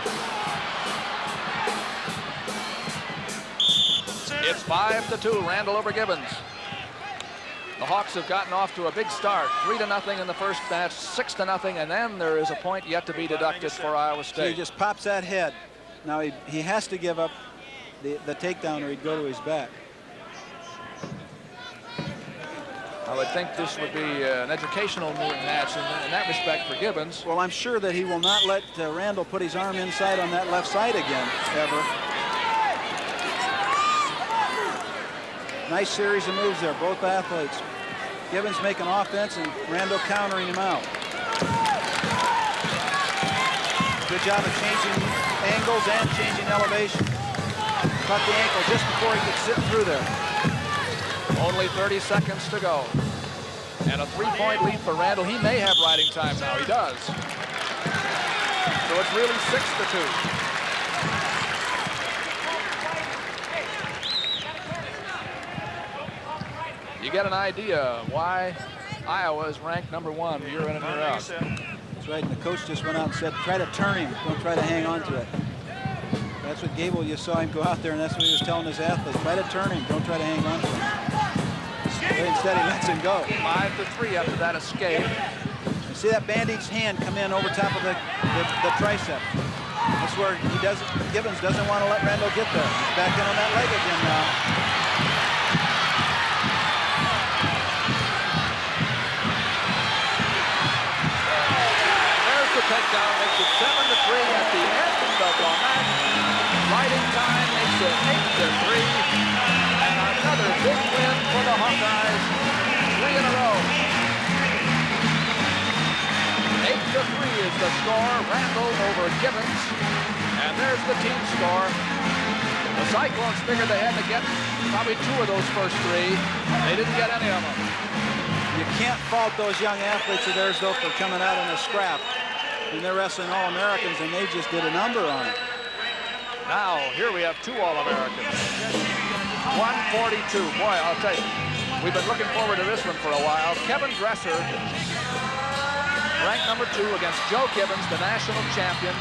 It's 5-2, Randall over Gibbons. The Hawks have gotten off to a big start. 3-0 in the first match, 6-0, and then there is a point yet to be deducted for Iowa State. So he just pops that head. Now he has to give up the takedown or he'd go to his back. I would think this would be an educational match in that respect for Gibbons. Well, I'm sure that he will not let Randall put his arm inside on that left side again, ever. Nice series of moves there, both athletes. Gibbons making offense and Randall countering him out. Good job of changing angles and changing elevation. Caught the ankle just before he could sit through there. Only 30 seconds to go. And a 3-point lead for Randall. He may have riding time now. He does. So it's really 6-2. You get an idea why Iowa is ranked #1 year in and year out. That's right, and the coach just went out and said, try to turn him, don't try to hang on to it. That's what Gable, you saw him go out there, and that's what he was telling his athletes. Try to turn him, don't try to hang on to him. But instead, he lets him go. 5-3 after that escape. You see that bandaged hand come in over top of the tricep. That's where Gibbons doesn't want to let Randall get there. He's back in on that leg again now. Takedown makes it 7-3 at the end of the match. Riding time makes it 8-3. And another big win for the Hawkeyes. 3 in a row. 8-3 is the score. Randall over Gibbons. And there's the team score. The Cyclones figured they had to get probably 2 of those first 3. They didn't get any of them. You can't fault those young athletes of theirs, though, for coming out in a scrap. And they're wrestling All-Americans, and they just did a number on it. Now, here we have 2 All-Americans. 142. Boy, I'll tell you, we've been looking forward to this one for a while. Kevin Dresser, ranked #2 against Joe Gibbons, the national champion,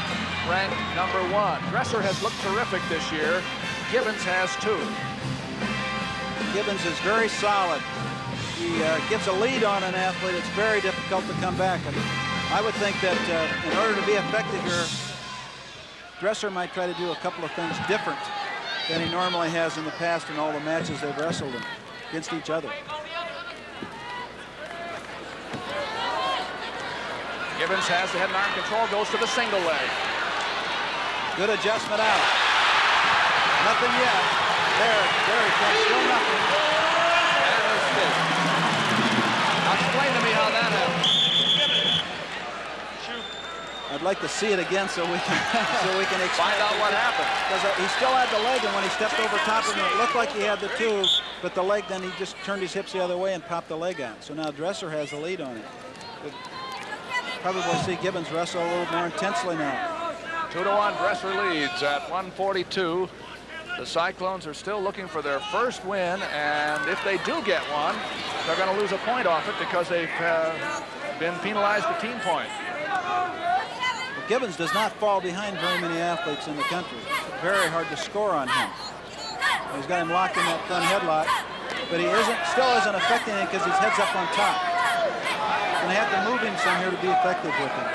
ranked #1. Dresser has looked terrific this year. Gibbons has too. Gibbons is very solid. He gets a lead on an athlete. It's very difficult to come back. And I would think that in order to be effective here, Dresser might try to do a couple of things different than he normally has in the past in all the matches they've wrestled in against each other. Gibbons has the head and arm control, goes to the single leg. Good adjustment out. Nothing yet. There he comes, still nothing. Now explain to me how that happened. I'd like to see it again so we can find out what happened. Because he still had the leg, and when he stepped over top of him, it looked like he had the 2, but the leg, then he just turned his hips the other way and popped the leg out. So now Dresser has the lead on it. But probably see Gibbons wrestle a little more intensely now. 2-1, Dresser leads at 142. The Cyclones are still looking for their first win, and if they do get one, they're going to lose a point off it because they've been penalized a team point. Gibbons does not fall behind very many athletes in the country. It's very hard to score on him. He's got him locked in that front headlock, but he still isn't affecting it because his head's up on top. And they have to move him some here to be effective with him.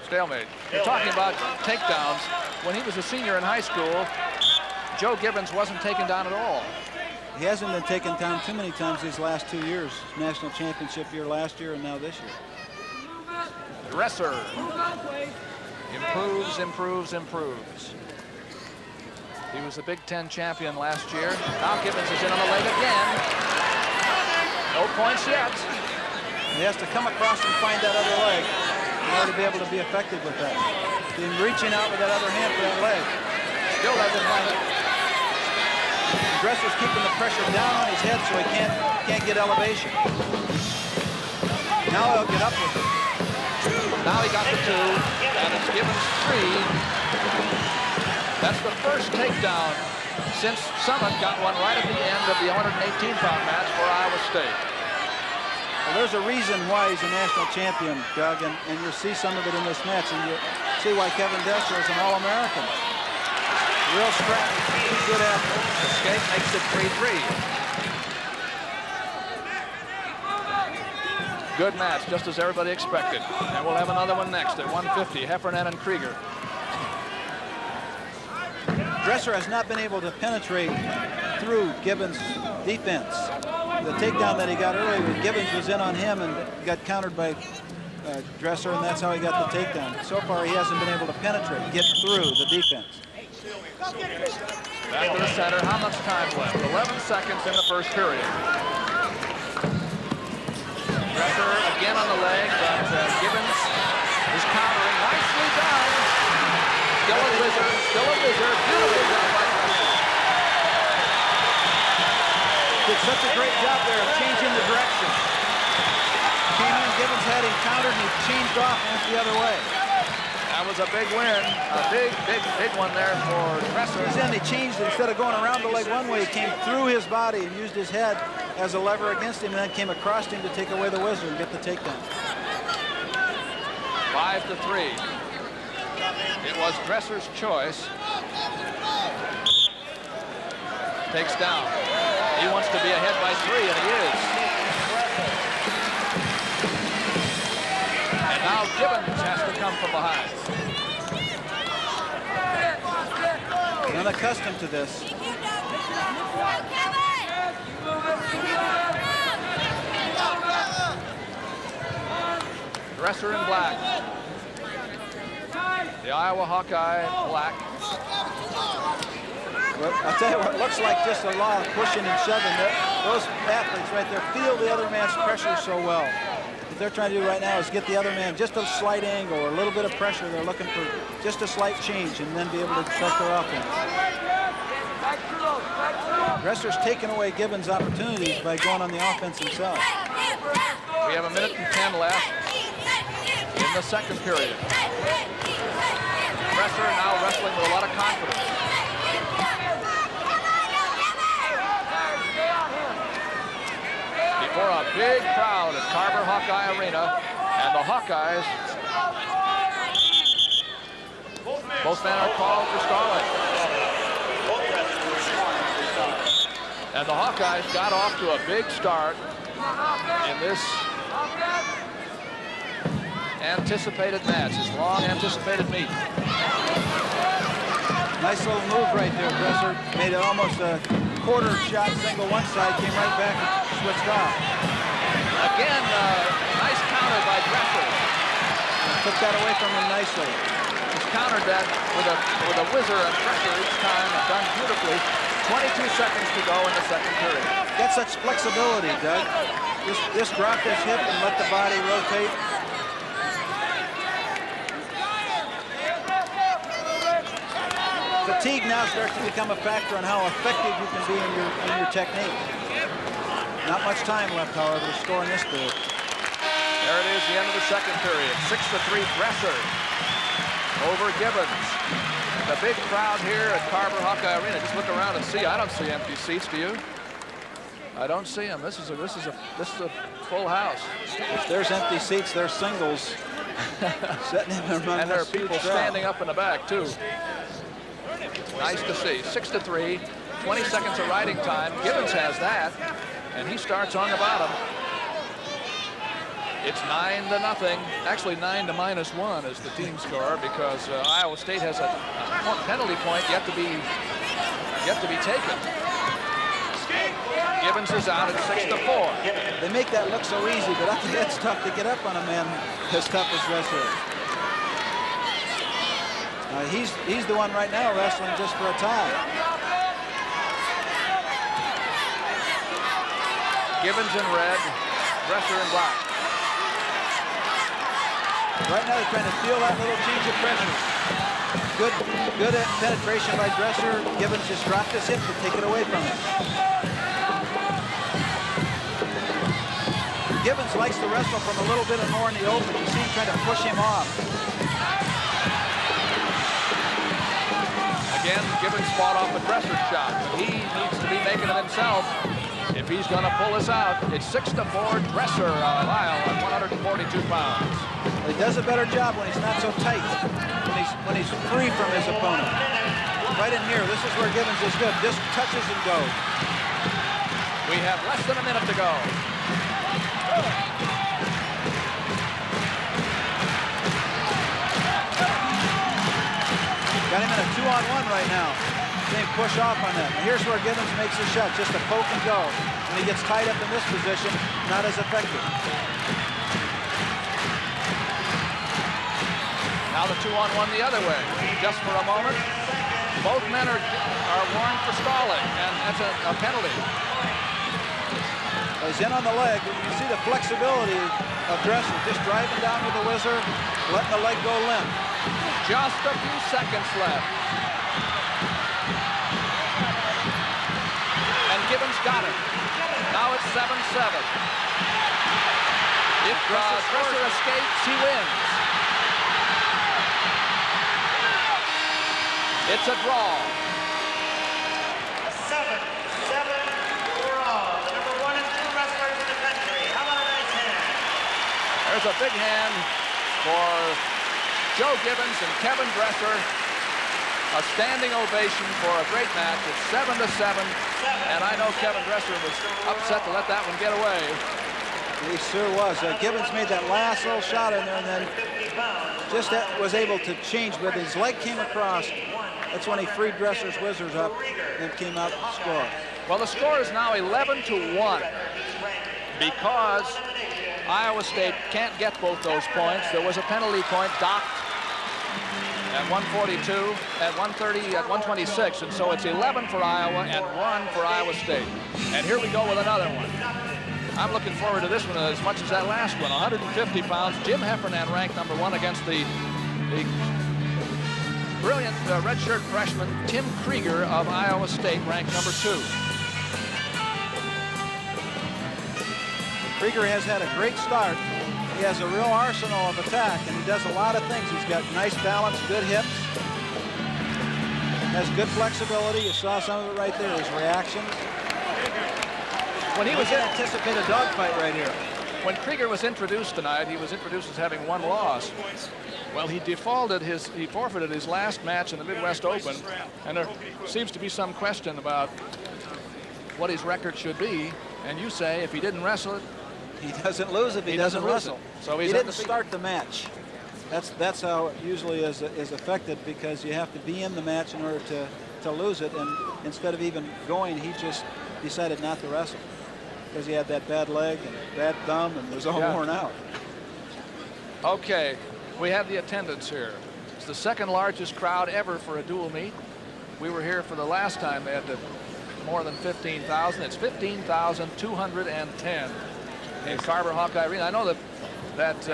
Stalemate. You're talking about takedowns. When he was a senior in high school, Joe Gibbons wasn't taken down at all. He hasn't been taken down too many times these last 2 years. National championship year last year and now this year. Dresser improves. He was a Big Ten champion last year. Now Gibbons is in on the leg again. No points yet. He has to come across and find that other leg in order to be able to be effective with that. He's reaching out with that other hand for that leg. Still doesn't find it. Dresser's keeping the pressure down on his head so he can't get elevation. Now he'll get up with it. Now he got the 2, and it's Gibbons 3. That's the first takedown since Summit got one right at the end of the 118-pound match for Iowa State. Well, there's a reason why he's a national champion, Doug, and you'll see some of it in this match, and you'll see why Kevin Dresser is an All-American. Real scrappy, good athlete. Escape makes it 3-3. Good match, just as everybody expected. And we'll have another one next at 150, Heffernan and Krieger. Dresser has not been able to penetrate through Gibbons' defense. The takedown that he got earlier, Gibbons was in on him and got countered by Dresser, and that's how he got the takedown. So far, he hasn't been able to penetrate, get through the defense. Back to the center, how much time left? 11 seconds in the first period. Dresser again on the leg, but Gibbons is countering nicely whizzer, still a whizzer. Beautiful job by Dresser. Did such a great job there of changing the direction. Came in, Gibbons had him countered, and he changed off and went the other way. That was a big win. A big one there for Dresser. Then he changed it. Instead of going around the leg one way, he came through his body and used his head as a lever against him, and then came across him to take away the whizzer and get the takedown. 5-3. It was Dresser's choice. Takes down. He wants to be ahead by 3, and he is. And now Gibbons has to come from behind. Unaccustomed to this. Dresser in black. The Iowa Hawkeye black. Well, I'll tell you what, it looks like just a lot of pushing and shoving. Those athletes right there feel the other man's pressure so well. What they're trying to do right now is get the other man just a slight angle or a little bit of pressure. They're looking for just a slight change and then be able to start their offense. Dresser's taking away Gibbons' opportunities by going on the offense himself. We have 1:10 left in the second period. Dresser now wrestling with a lot of confidence. Before a big crowd at Carver Hawkeye Arena, and the Hawkeyes, both men are called for stalling. And the Hawkeyes got off to a big start in this anticipated match, this long anticipated meet. Nice little move right there. Dresser made it almost a quarter shot single one side, came right back and switched off. Again, nice counter by Dresser. Took that away from him nicely. He's countered that with a whizzer and pressure each time, and done beautifully. 22 seconds to go in the second period. Got such flexibility, Doug. Just drop his hip and let the body rotate. Fatigue now starts to become a factor on how effective you can be in your technique. Not much time left, however, to score in this period. There it is, the end of the second period. 6-3 Dresser over Gibbons. The big crowd here at Carver Hawkeye Arena. Just look around and see. I don't see empty seats. Do you? I don't see them. This is a full house. If there's empty seats, there's singles. Sitting in there, and there are people standing up in the back too. Nice to see. 6-3. 20 seconds of riding time. Gibbons has that, and he starts on the bottom. It's 9-0. Actually, 9-1 is the team score, because Iowa State has a penalty point yet to be taken. Gibbons is out at 6-4. They make that look so easy, but I think it's tough to get up on a man as tough as Dresser. He's the one right now wrestling just for a tie. Gibbons in red, Dresser in black. Right now they're trying to feel that little change of pressure. Good penetration by Dresser. Gibbons just dropped his hip to take it away from him. Gibbons likes to wrestle from a little bit more in the open. You see him trying to push him off. Again, Gibbons fought off a Dresser shot, but he needs to be making it himself if he's going to pull this out. It's 6-4 Dresser, Lyle, at 142 pounds. Well, he does a better job when he's not so tight, when he's free from his opponent. Right in here, this is where Gibbons is good. Just touches and goes. We have less than a minute to go. Got him in a 2-on-1 right now. They push off on that. Here's where Gibbons makes his shot, just a poke and go. When he gets tied up in this position, not as effective. Now the 2-on-1 the other way. Just for a moment, both men are warned for stalling, and that's a penalty. He's in on the leg. You can see the flexibility of Dresser, just driving down with the whizzer, letting the leg go limp. Just a few seconds left. And Gibbons got it. Now it's 7-7. If Dresser escapes, he wins. It's a draw. 7-7 draw. The number 1 and 2 wrestlers in the country. How about a nice hand? There's a big hand for Joe Gibbons and Kevin Dresser. A standing ovation for a great match. It's 7-7. And I know Kevin Dresser was upset to let that one get away. He sure was. Gibbons made that last little shot in there and then just was able to change. But his leg came across. That's when he freed Dresser's whizzers up and came out to score. Well, the score is now 11-1 because Iowa State can't get both those points. There was a penalty point docked at 142, at 130, at 126, and so it's 11 for Iowa and 1 for Iowa State. And here we go with another one. I'm looking forward to this one as much as that last one. 150 pounds. Jim Heffernan ranked number 1 against the brilliant redshirt freshman Tim Krieger of Iowa State, ranked number 2. Krieger has had a great start. He has a real arsenal of attack, and he does a lot of things. He's got nice balance, good hips, has good flexibility. You saw some of it right there, his reactions. When he was anticipate a dogfight right here. When Krieger was introduced tonight, he was introduced as having 1 loss. Well, he forfeited his last match in the Midwest Open, and there seems to be some question about what his record should be. And you say if he didn't wrestle it, he doesn't lose if he doesn't wrestle. So he didn't start the match. That's how it usually is affected, because you have to be in the match in order to lose it. And instead of even going, he just decided not to wrestle because he had that bad leg and bad thumb and was all worn out. Okay, we have the attendance here. It's the 2nd largest crowd ever for a dual meet. We were here for the last time they had more than 15,000. It's 15,210 in Carver Hawkeye Arena. I know that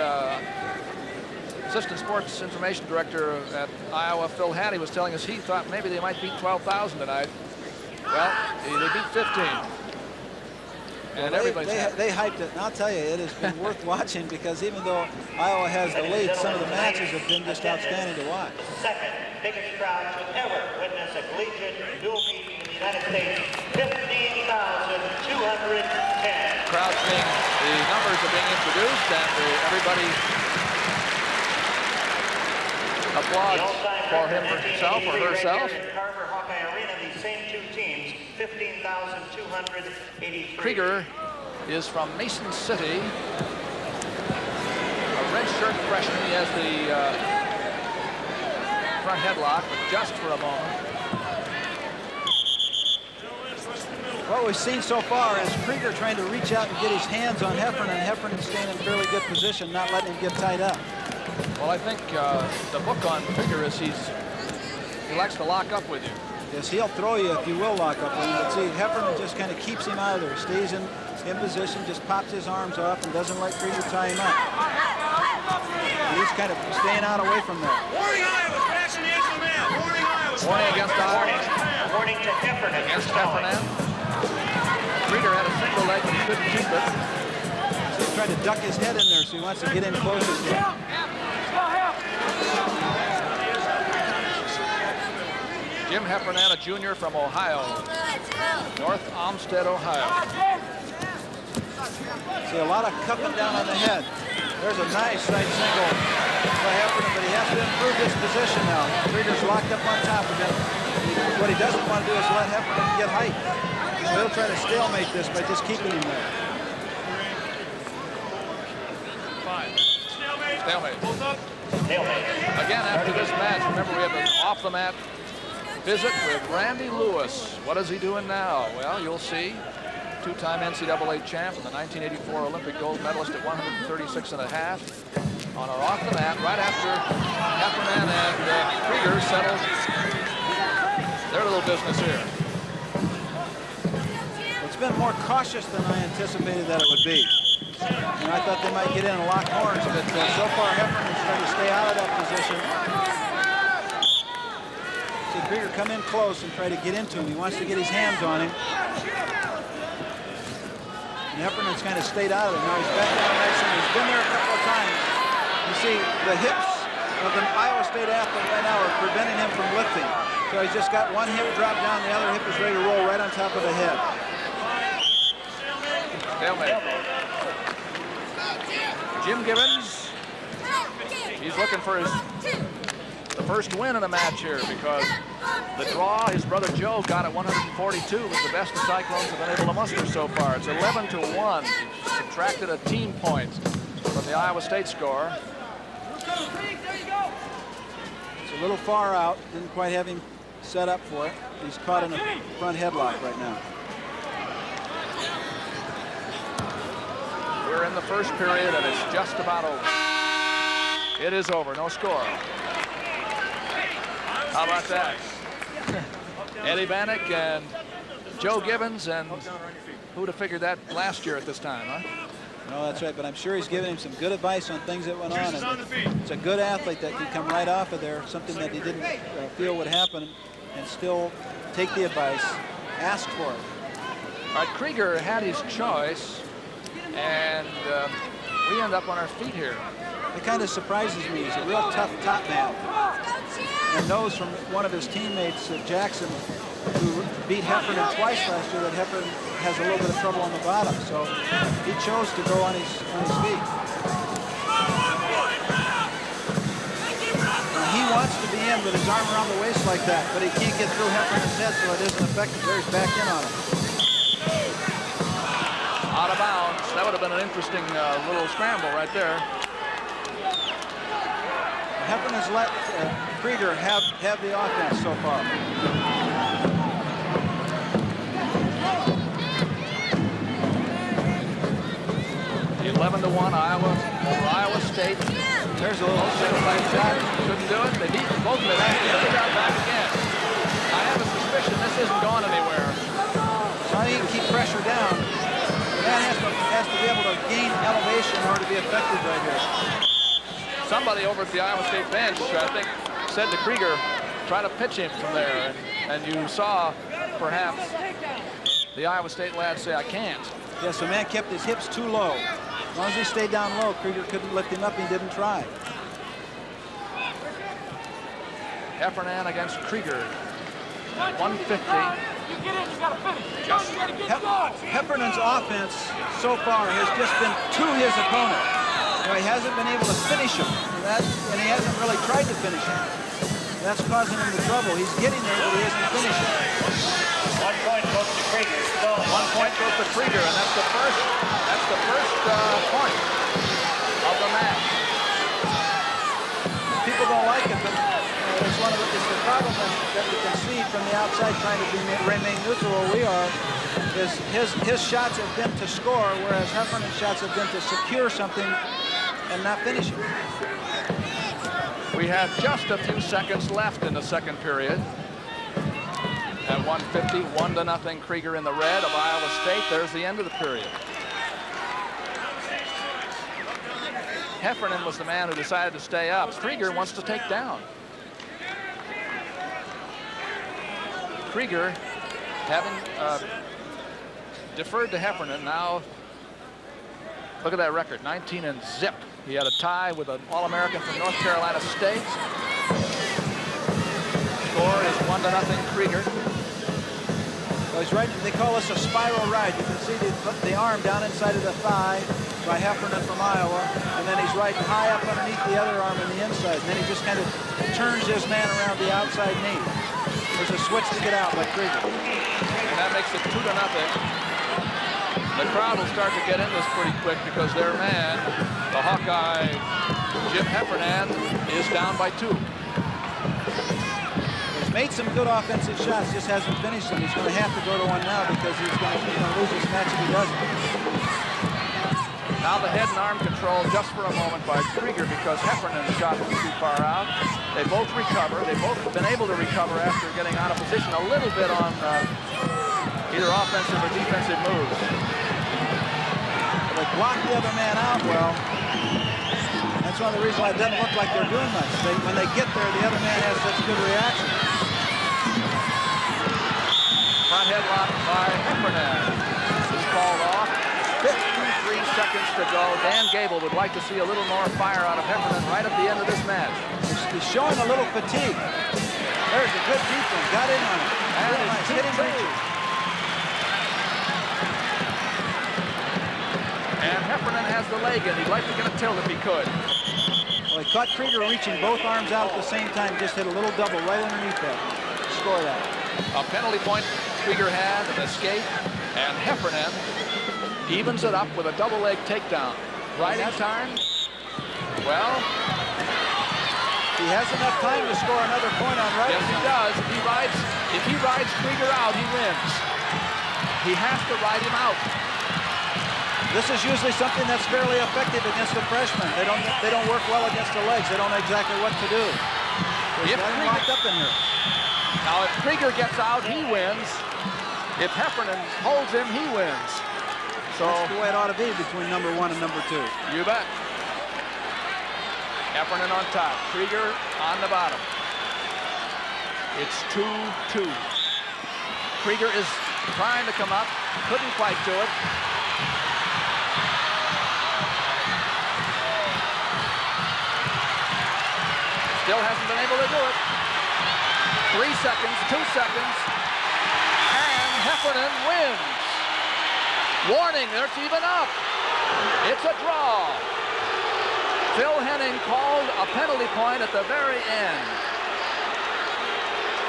Assistant Sports Information Director at Iowa, Phil Hattie, was telling us he thought maybe they might beat 12,000 tonight. Well, they beat 15. And well, everybody's they hyped it, and I'll tell you, it has been worth watching, because even though Iowa has the lead, some of the matches have been just outstanding to watch. Second biggest crowd to ever witness a collegiate dual meet in the United States, 15,210. Crowds the numbers are being introduced, and everybody applauds for him or himself or herself. Carver Hawkeye Arena, these same 2 teams, 15,283. Krieger is from Mason City, a redshirt freshman. He has the front headlock, but just for a moment. What we've seen so far is Krieger trying to reach out and get his hands on Heffernan. Heffernan staying in fairly good position, not letting him get tied up. Well, I think the book on Krieger is he likes to lock up with you. Yes, he'll throw you if you will lock up with him. But see, Heffernan just kind of keeps him out of there. Stays in position, just pops his arms off and doesn't let Krieger tie him up. He's kind of staying out away from there. Warning, Iowa, crashing the edge of the man. Warning, Iowa. Warning against Iowa. Warning to Heffernan. Against Heffernan. Krieger had a single leg, but he couldn't keep it. So he's trying to duck his head in there, so he wants to get in closer to him. Jim Heffernan, a junior from Ohio, North Olmsted, Ohio. See a lot of cupping down on the head. There's a nice side single by Heffernan, but he has to improve his position now. Krieger's locked up on top of him. What he doesn't want to do is let Heffernan get height. So he'll try to stalemate this by just keeping him there. Stalemate. Again, after this match, remember we have an off-the-mat visit with Randy Lewis. What is he doing now? Well, you'll see. Two-time NCAA champ and the 1984 Olympic gold medalist at 136.5 on our off-the-mat right after Heffernan and Krieger settled their little business here. It's been more cautious than I anticipated that it would be. And I thought they might get in and lock horns, but so far Heffernan is trying to stay out of that position. See Krieger come in close and try to get into him. He wants to get his hands on him. And Heffernan's kind of stayed out of it. Now he's back down next to him. He's been there a couple of times. You see, the hips of the Iowa State athlete right now are preventing him from lifting. So he's just got one hip dropped down, the other hip is ready to roll right on top of the head. Stalemate. Jim Gibbons, he's looking for the first win in the match here because the draw his brother Joe got at 142 was the best the Cyclones have been able to muster so far. It's 11-1. He subtracted a team point from the Iowa State score. It's a little far out. Didn't quite have him set up for it. He's caught in a front headlock right now. We're in the first period and it's just about over. It is over, no score. How about that? Eddie Bannock and Joe Gibbons, and who'd have figured that last year at this time, huh? No, that's right, but I'm sure he's giving him some good advice on things that went on. And it's a good athlete that can come right off of there, something that he didn't feel would happen, and still take the advice, ask for it. All right, Krieger had his choice, and we end up on our feet here. It kind of surprises me. He's a real tough top man. And knows from one of his teammates, Jackson, who beat Heffernan twice last year, that Heffernan has a little bit of trouble on the bottom. So he chose to go on his feet. Now, he wants to be in with his arm around the waist like that, but he can't get through Heffernan's head, so it isn't effective. There he's back in on it. Out of bounds. That would have been an interesting little scramble right there. Heffernan's let Krieger have the offense so far. 11-1 Iowa over Iowa State. There's a little single-leg shot. Couldn't do it. They beat both of them. They got back again. I have a suspicion this isn't going anywhere. So he can keep pressure down. The man has to be able to gain elevation in order to be effective right here. Somebody over at the Iowa State bench, I think, said to Krieger, try to pitch him from there. And you saw, perhaps, the Iowa State lad say, I can't. Yes, the man kept his hips too low. As long as he stayed down low, Krieger couldn't lift him up. He didn't try. Heffernan against Krieger at 150. Heffernan's offense so far has just been to his opponent. You know, he hasn't been able to finish him, and he hasn't really tried to finish him. That's causing him the trouble. He's getting there, but he isn't finishing. 1 point goes to Krieger. 1 point goes to Krieger, and that's the first point of the match. People don't like it, but it's the problem that we can see from the outside trying to remain neutral where we are. Is his shots have been to score, whereas Heffernan's shots have been to secure something and not finish it. We have just a few seconds left in the second period. At 150, 1-0 Krieger in the red of Iowa State. There's the end of the period. Heffernan was the man who decided to stay up. Krieger wants to take down. Krieger, having deferred to Heffernan, now look at that record, 19-0. He had a tie with an All-American from North Carolina State. Score is 1-0 Krieger. Well, he's right. They call this a spiral ride. You can see the arm down inside of the thigh by Heffernan from Iowa, and then he's right high up underneath the other arm on the inside. And then he just kind of turns his man around the outside knee. There's a switch to get out by Krieger. And that makes it 2-0. The crowd will start to get in this pretty quick because their man, the Hawkeye, Jim Heffernan, is down by 2. Made some good offensive shots, just hasn't finished them. He's going to have to go to one now because he's going to lose this match if he doesn't. Now the head and arm control just for a moment by Krieger because Heffernan's shot was too far out. They both recover. They've both been able to recover after getting out of position a little bit on either offensive or defensive moves. They block the other man out well. That's one of the reasons why it doesn't look like they're doing much. When they get there, the other man has such good reaction. got headlocked by Heffernan. This is called off. 53 seconds to go. Dan Gable would like to see a little more fire out of Heffernan right at the end of this match. He's showing a little fatigue. There's a good defense. Got in on it. And it's hit him reaching. And Heffernan has the leg in. He'd like to get a tilt if he could. Well, he caught Krieger reaching both arms out at the same time. Just hit a little double right underneath that. Score that. A penalty point Krieger had, an escape, and Heffernan evens it up with a double leg takedown. Right in time. Well, he has enough time to score another point on right. Yes, he does. If he rides Krieger out, he wins. He has to ride him out. This is usually something that's fairly effective against the freshmen. They don't work well against the legs. They don't know exactly what to do. They're locked up in here. Now, if Krieger gets out, he wins. If Heffernan holds him, he wins. So that's the way it ought to be between number 1 and number 2. You bet. Heffernan on top. Krieger on the bottom. It's 2-2. Krieger is trying to come up. Couldn't quite do it. Still hasn't been able to do it. 3 seconds, 2 seconds, and Heffernan wins. Warning, they're even up. It's a draw. Phil Henning called a penalty point at the very end.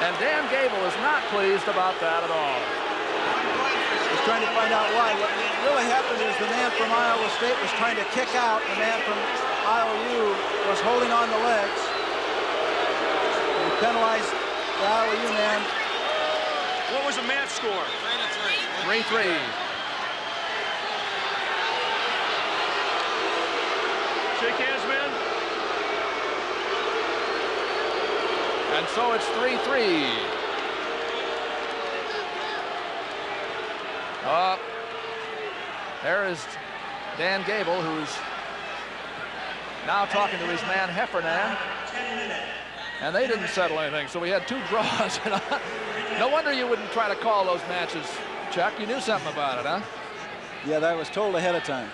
And Dan Gable is not pleased about that at all. He's trying to find out why. What really happened is the man from Iowa State was trying to kick out. The man from IOU was holding on the legs. Penalized the IOU man. What was the match score? 3-3. Shake hands, man. And so it's 3-3. There is Dan Gable, who's now talking to his man Heffernan. And they didn't settle anything, so we had 2 draws. No wonder you wouldn't try to call those matches, Chuck. You knew something about it, huh? Yeah, that was told ahead of time.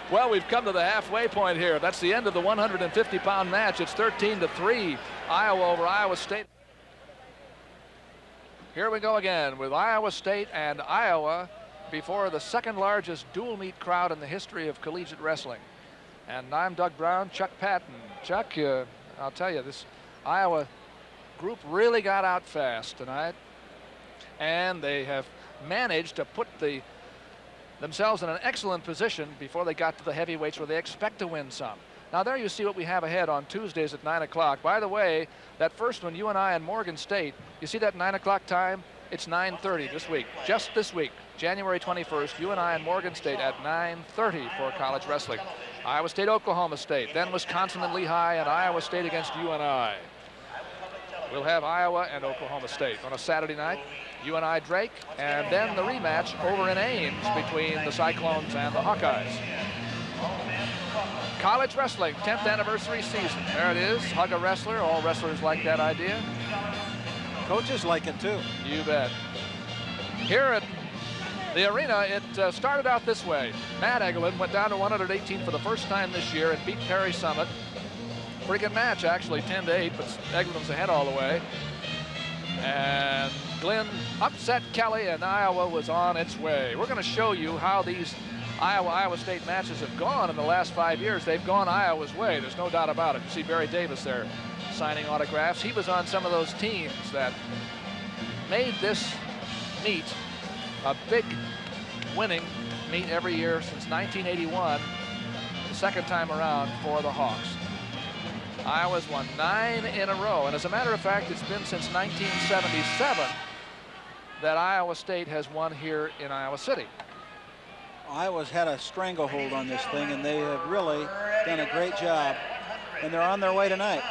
Well, we've come to the halfway point here. That's the end of the 150-pound match. It's 13-3, Iowa over Iowa State. Here we go again with Iowa State and Iowa before the second largest dual meet crowd in the history of collegiate wrestling. And I'm Doug Brown, Chuck Patton. Chuck, I'll tell you, this Iowa group really got out fast tonight, and they have managed to put themselves in an excellent position before they got to the heavyweights where they expect to win some. Now there you see what we have ahead on Tuesdays at 9 o'clock. By the way, that first one, UNI and Morgan State, you see that 9 o'clock time? It's 9:30 this week, just this week, January 21st, UNI and Morgan State at 9:30 for college wrestling. Iowa State, Oklahoma State, then Wisconsin and Lehigh, and Iowa State against UNI. We'll have Iowa and Oklahoma State on a Saturday night, UNI Drake, and then the rematch over in Ames between the Cyclones and the Hawkeyes. College wrestling, 10th anniversary season. There it is, hug a wrestler. All wrestlers like that idea. Coaches like it too. You bet. Here at the arena, it started out this way. Matt Egelin went down to 118 for the first time this year and beat Perry Summit. Pretty good match, actually, 10-8, but Egelin's ahead all the way. And Glenn upset Kelly, and Iowa was on its way. We're going to show you how these Iowa State matches have gone in the last 5 years. They've gone Iowa's way. There's no doubt about it. You see Barry Davis there signing autographs. He was on some of those teams that made this meet a big winning meet every year since 1981, the second time around for the Hawks. Iowa's won 9 in a row, and as a matter of fact, it's been since 1977 that Iowa State has won here in Iowa City. Iowa's had a stranglehold on this thing, and they have really done a great job, and they're on their way tonight.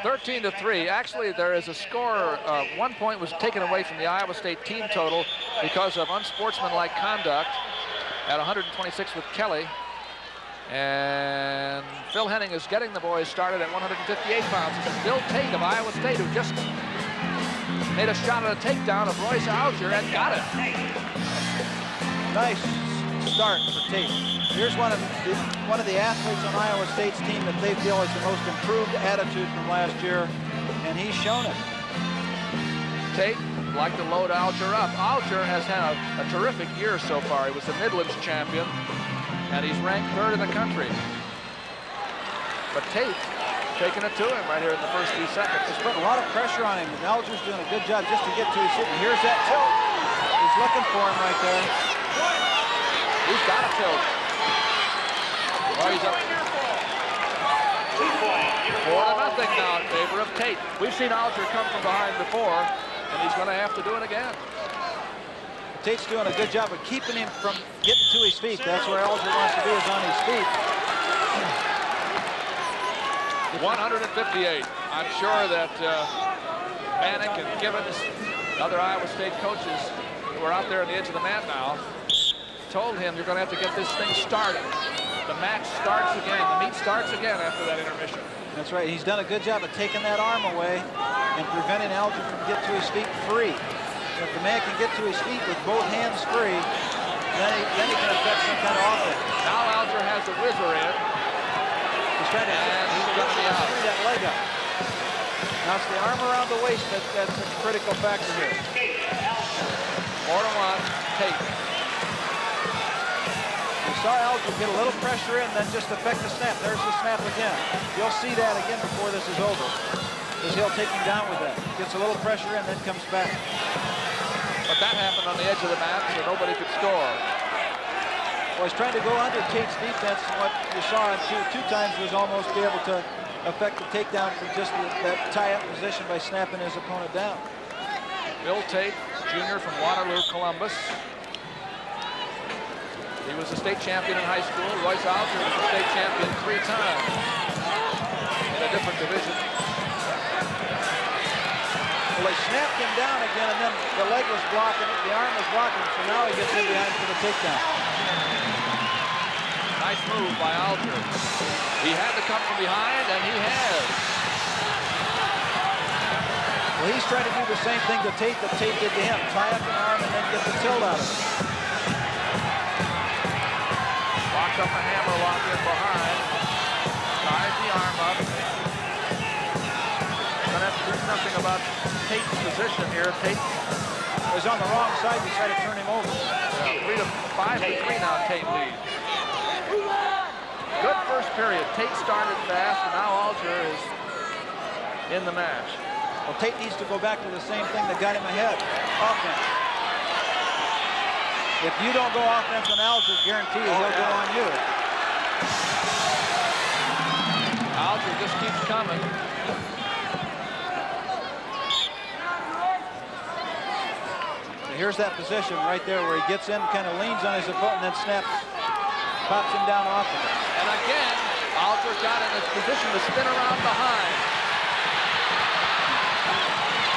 13-3. Actually, there is a score. 1 point was taken away from the Iowa State team total because of unsportsmanlike conduct at 126 with Kelly. And Phil Henning is getting the boys started at 158 pounds. This is Bill Tate of Iowa State, who just made a shot at a takedown of Royce Alger and got it. Nice start for Tate. Here's one of the athletes on Iowa State's team that they feel is the most improved attitude from last year, and he's shown it. Tate like to load Alger up. Alger has had a terrific year so far. He was the Midlands champion, and he's ranked 3rd in the country. But Tate taking it to him right here in the first few seconds. He's putting a lot of pressure on him, and Alger's doing a good job just to get to his hit. And here's that tilt. He's looking for him right there. He's got a tilt. Oh, he's up 4-0 now in favor of Tate. We've seen Alger come from behind before, and he's going to have to do it again. Tate's doing a good job of keeping him from getting to his feet. That's where Alger wants to be, is on his feet. 158. I'm sure that Manick and Gibbons, other Iowa State coaches who are out there on the edge of the mat now, told him you're going to have to get this thing started. The match starts again. The meet starts again after that intermission. That's right. He's done a good job of taking that arm away and preventing Alger from getting to his feet free. If the man can get to his feet with both hands free, then he can affect some kind of offense. Now Alger has the whizzer in. He's trying to free that leg up. Now it's the arm around the waist that's a critical factor here. 4-1, Tate. You saw Alger get a little pressure in, then just affect the snap. There's the snap again. You'll see that again before this is over, because he'll take him down with that. Gets a little pressure in, then comes back. But that happened on the edge of the mat, so nobody could score. Well, he's trying to go under Tate's defense, and what you saw two times was almost be able to affect the takedown from just that tie-up position by snapping his opponent down. Bill Tate, Jr. from Waterloo, Columbus. He was a state champion in high school. Royce Alger was a state champion 3 times in a different division. Well, they snapped him down again, and then the leg was blocking it, the arm was blocking, so now he gets in behind for the takedown. Nice move by Alger. He had to come from behind, and he has. Well, he's trying to do the same thing that Tate did to him. Tie up an arm and then get the tilt out of it. Locks up a hammer lock in behind. Ties the arm up. Gonna have to do something about Tate's position here. Tate was on the wrong side. We try to turn him over. Yeah, 5-3 now. Tate leads. Good first period. Tate started fast, and now Alger is in the match. Well, Tate needs to go back to the same thing that got him ahead. Offense. If you don't go offense on Alger, guarantee you he'll go on you. Alger just keeps coming. Here's that position right there where he gets in, kind of leans on his opponent, and then snaps, pops him down off of it. And again, Alger got in his position to spin around behind.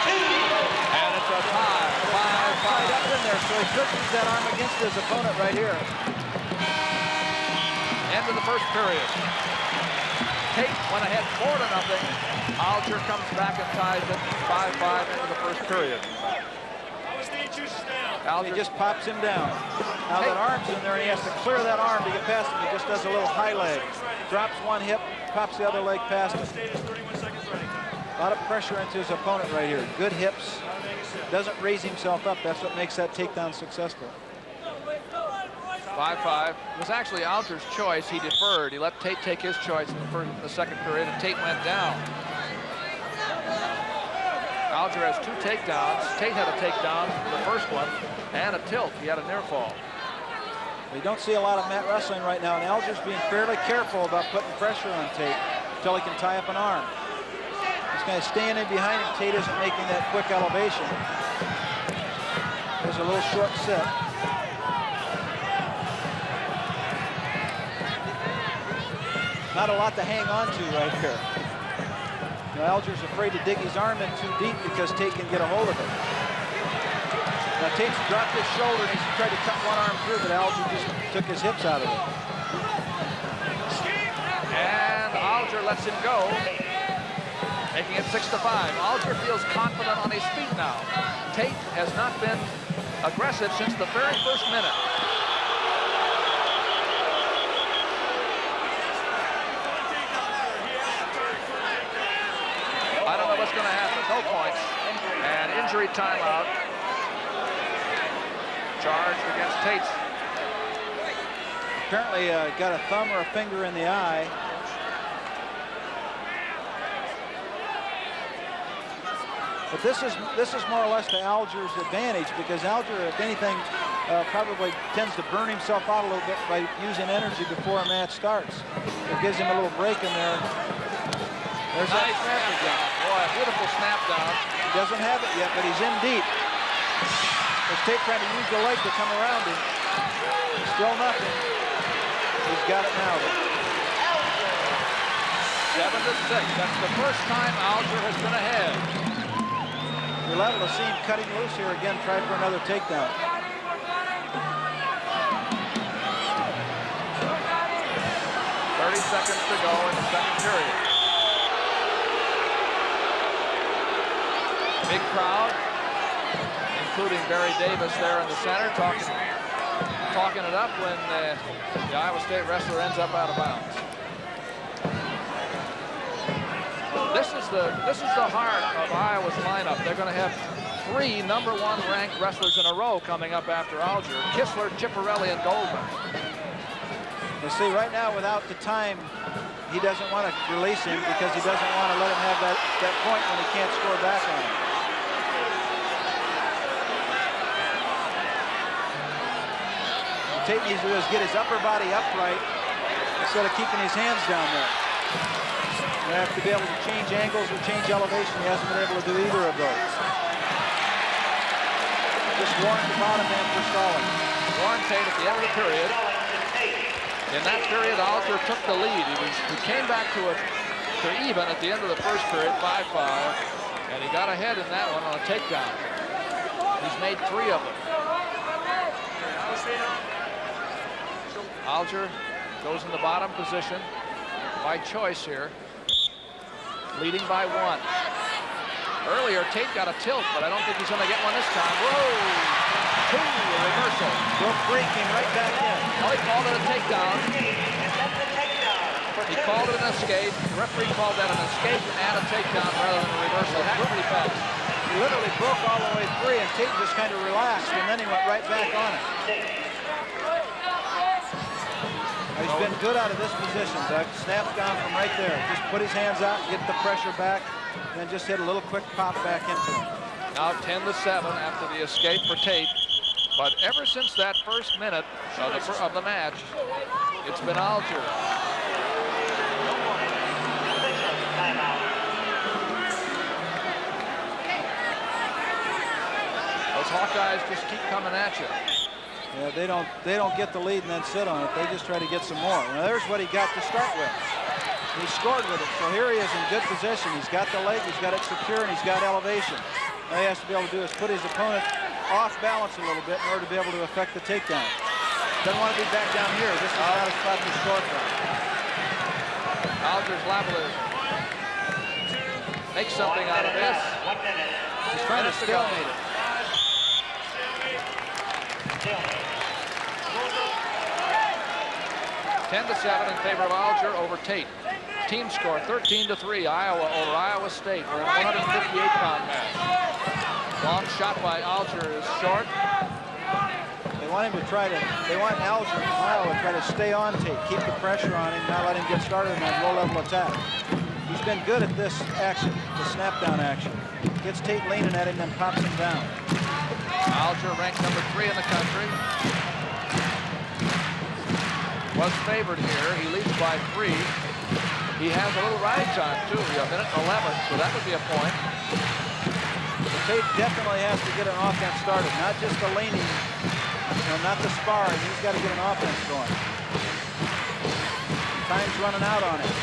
And it's a tie. 5-5. Tied up in there, so he could use that arm against his opponent right here. End of the first period. Tate went ahead 4-0. Alger comes back and ties it 5-5 into the first period. Alger just pops him down. Now that arm's in there, and he has to clear that arm to get past him. He just does a little high leg. Drops one hip, pops the other leg past him. A lot of pressure into his opponent right here. Good hips. Doesn't raise himself up. That's what makes that takedown successful. 5-5. It was actually Alger's choice. He deferred. He let Tate take his choice in the second period, and Tate went down. Alger has 2 takedowns. Tate had a takedown, the first one, and a tilt. He had a near fall. We don't see a lot of mat wrestling right now, and Alger's being fairly careful about putting pressure on Tate until he can tie up an arm. He's kind of staying in behind him. Tate isn't making that quick elevation. There's a little short sit. Not a lot to hang on to right here. You know, Alger's afraid to dig his arm in too deep because Tate can get a hold of it. Now Tate's dropped his shoulder and he's tried to cut one arm through, but Alger just took his hips out of it. And Alger lets him go. making it 6-5. Alger feels confident on his feet now. Tate has not been aggressive since the very first minute. I don't know what's going to happen. No points. And injury timeout. Charged against Tate. Apparently got a thumb or a finger in the eye. But this is more or less to Alger's advantage, because Alger, if anything, probably tends to burn himself out a little bit by using energy before a match starts. It gives him a little break in there. There's nice that snap again. Boy, a beautiful snap down. He doesn't have it yet, but he's in deep. There's Tate trying to use the leg to come around him. Still nothing. He's got it now. 7-6. That's the first time Alger has been ahead. You're liable to see him cutting loose here again, try for another takedown. 30 seconds to go in the second period. Big crowd, including Barry Davis there in the center, talking it up when the Iowa State wrestler ends up out of bounds. This is the heart of Iowa's lineup. They're going to have 3 #1 ranked wrestlers in a row coming up after Alger: Kistler, Chiparelli, and Goldman. You see, right now, without the time, he doesn't want to release him because he doesn't want to let him have that point when he can't score back on him. What Tate needs to do is get his upper body upright instead of keeping his hands down there. You have to be able to change angles or change elevation. He hasn't been able to do either of those. Just warned the bottom man for stalling. Warren Tate at the end of the period. In that period, Alger took the lead. He came back to even at the end of the first period, 5-5, and he got ahead in that one on a takedown. He's made 3 of them. Alger goes in the bottom position by choice here, leading by 1. Earlier, Tate got a tilt, but I don't think he's going to get one this time. Whoa! 2, a reversal. Broke free, came right back in. Oh, he called it a takedown. He called it an escape. The referee called that an escape and a takedown rather than a reversal. It happened pretty fast. He literally broke all the way free, and Tate just kind of relaxed, and then he went right back on it. He's been good out of this position, Doug. Snaps down from right there. Just put his hands out, get the pressure back, and then just hit a little quick pop back into him. Now 10-7 after the escape for Tate. But ever since that first minute of the match, it's been Alger. Those Hawkeyes just keep coming at you. Yeah, they don't get the lead and then sit on it. They just try to get some more. Now there's what he got to start with. He scored with it, so here he is in good position. He's got the leg, he's got it secure, and he's got elevation. All he has to be able to do is put his opponent off balance a little bit in order to be able to affect the takedown. Doesn't want to be back down here. This is not a spot to score from. Alger's liable to make something out of this. He's trying to stalemate it. 10-7 in favor of Alger over Tate. Team score 13-3. Iowa over Iowa State. We're in a 158-pound match. Long shot by Alger is short. They want him to they want Alger in Iowa to try to stay on Tate, keep the pressure on him, not let him get started in that low-level attack. He's been good at this action, the snap-down action. Gets Tate leaning at him, then pops him down. Alger ranked number 3 in the country. Was favored here. He leads by 3. He has a little ride time, too. A minute 11, so that would be a point. But Tate definitely has to get an offense started, not just the leaning, not the sparring. He's got to get an offense going. Time's running out on him.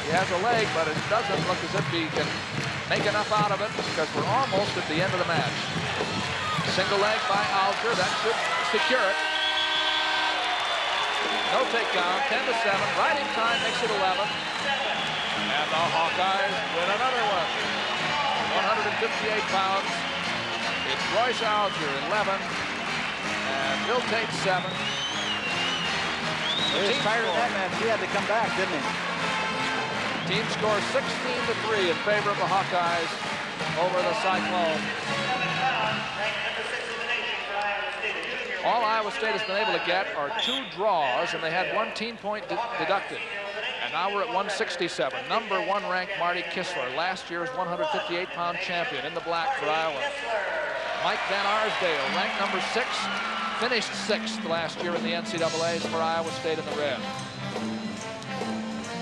He has a leg, but it doesn't look as if he can make enough out of it because we're almost at the end of the match. Single leg by Alger. That should secure it. No takedown, 10-7. Right in time makes it 11. And the Hawkeyes win another one. 158 pounds. It's Royce Alger, 11. And Bill Tate, 7. He was tired of that match. He had to come back, didn't he? Team scores 16-3 in favor of the Hawkeyes over the Cyclones. All Iowa State has been able to get are 2 draws, and they had 1 team point deducted. And now we're at 167. Number 1 ranked Marty Kistler, last year's 158-pound champion in the black for Iowa. Mike Van Arsdale, ranked number 6, finished 6th last year in the NCAAs for Iowa State in the red.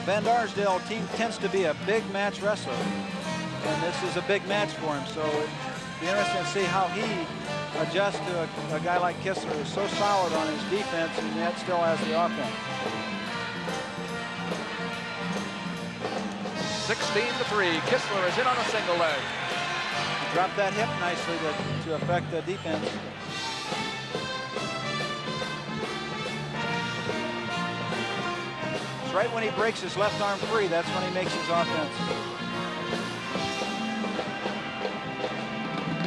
Van Arsdale team tends to be a big match wrestler, and this is a big match for him. So it'd be interesting to see how he adjusts to a guy like Kistler, who's so solid on his defense and yet still has the offense. 16-3. Kistler is in on a single leg. He dropped that hip nicely to affect the defense. It's right when he breaks his left arm free, that's when he makes his offense.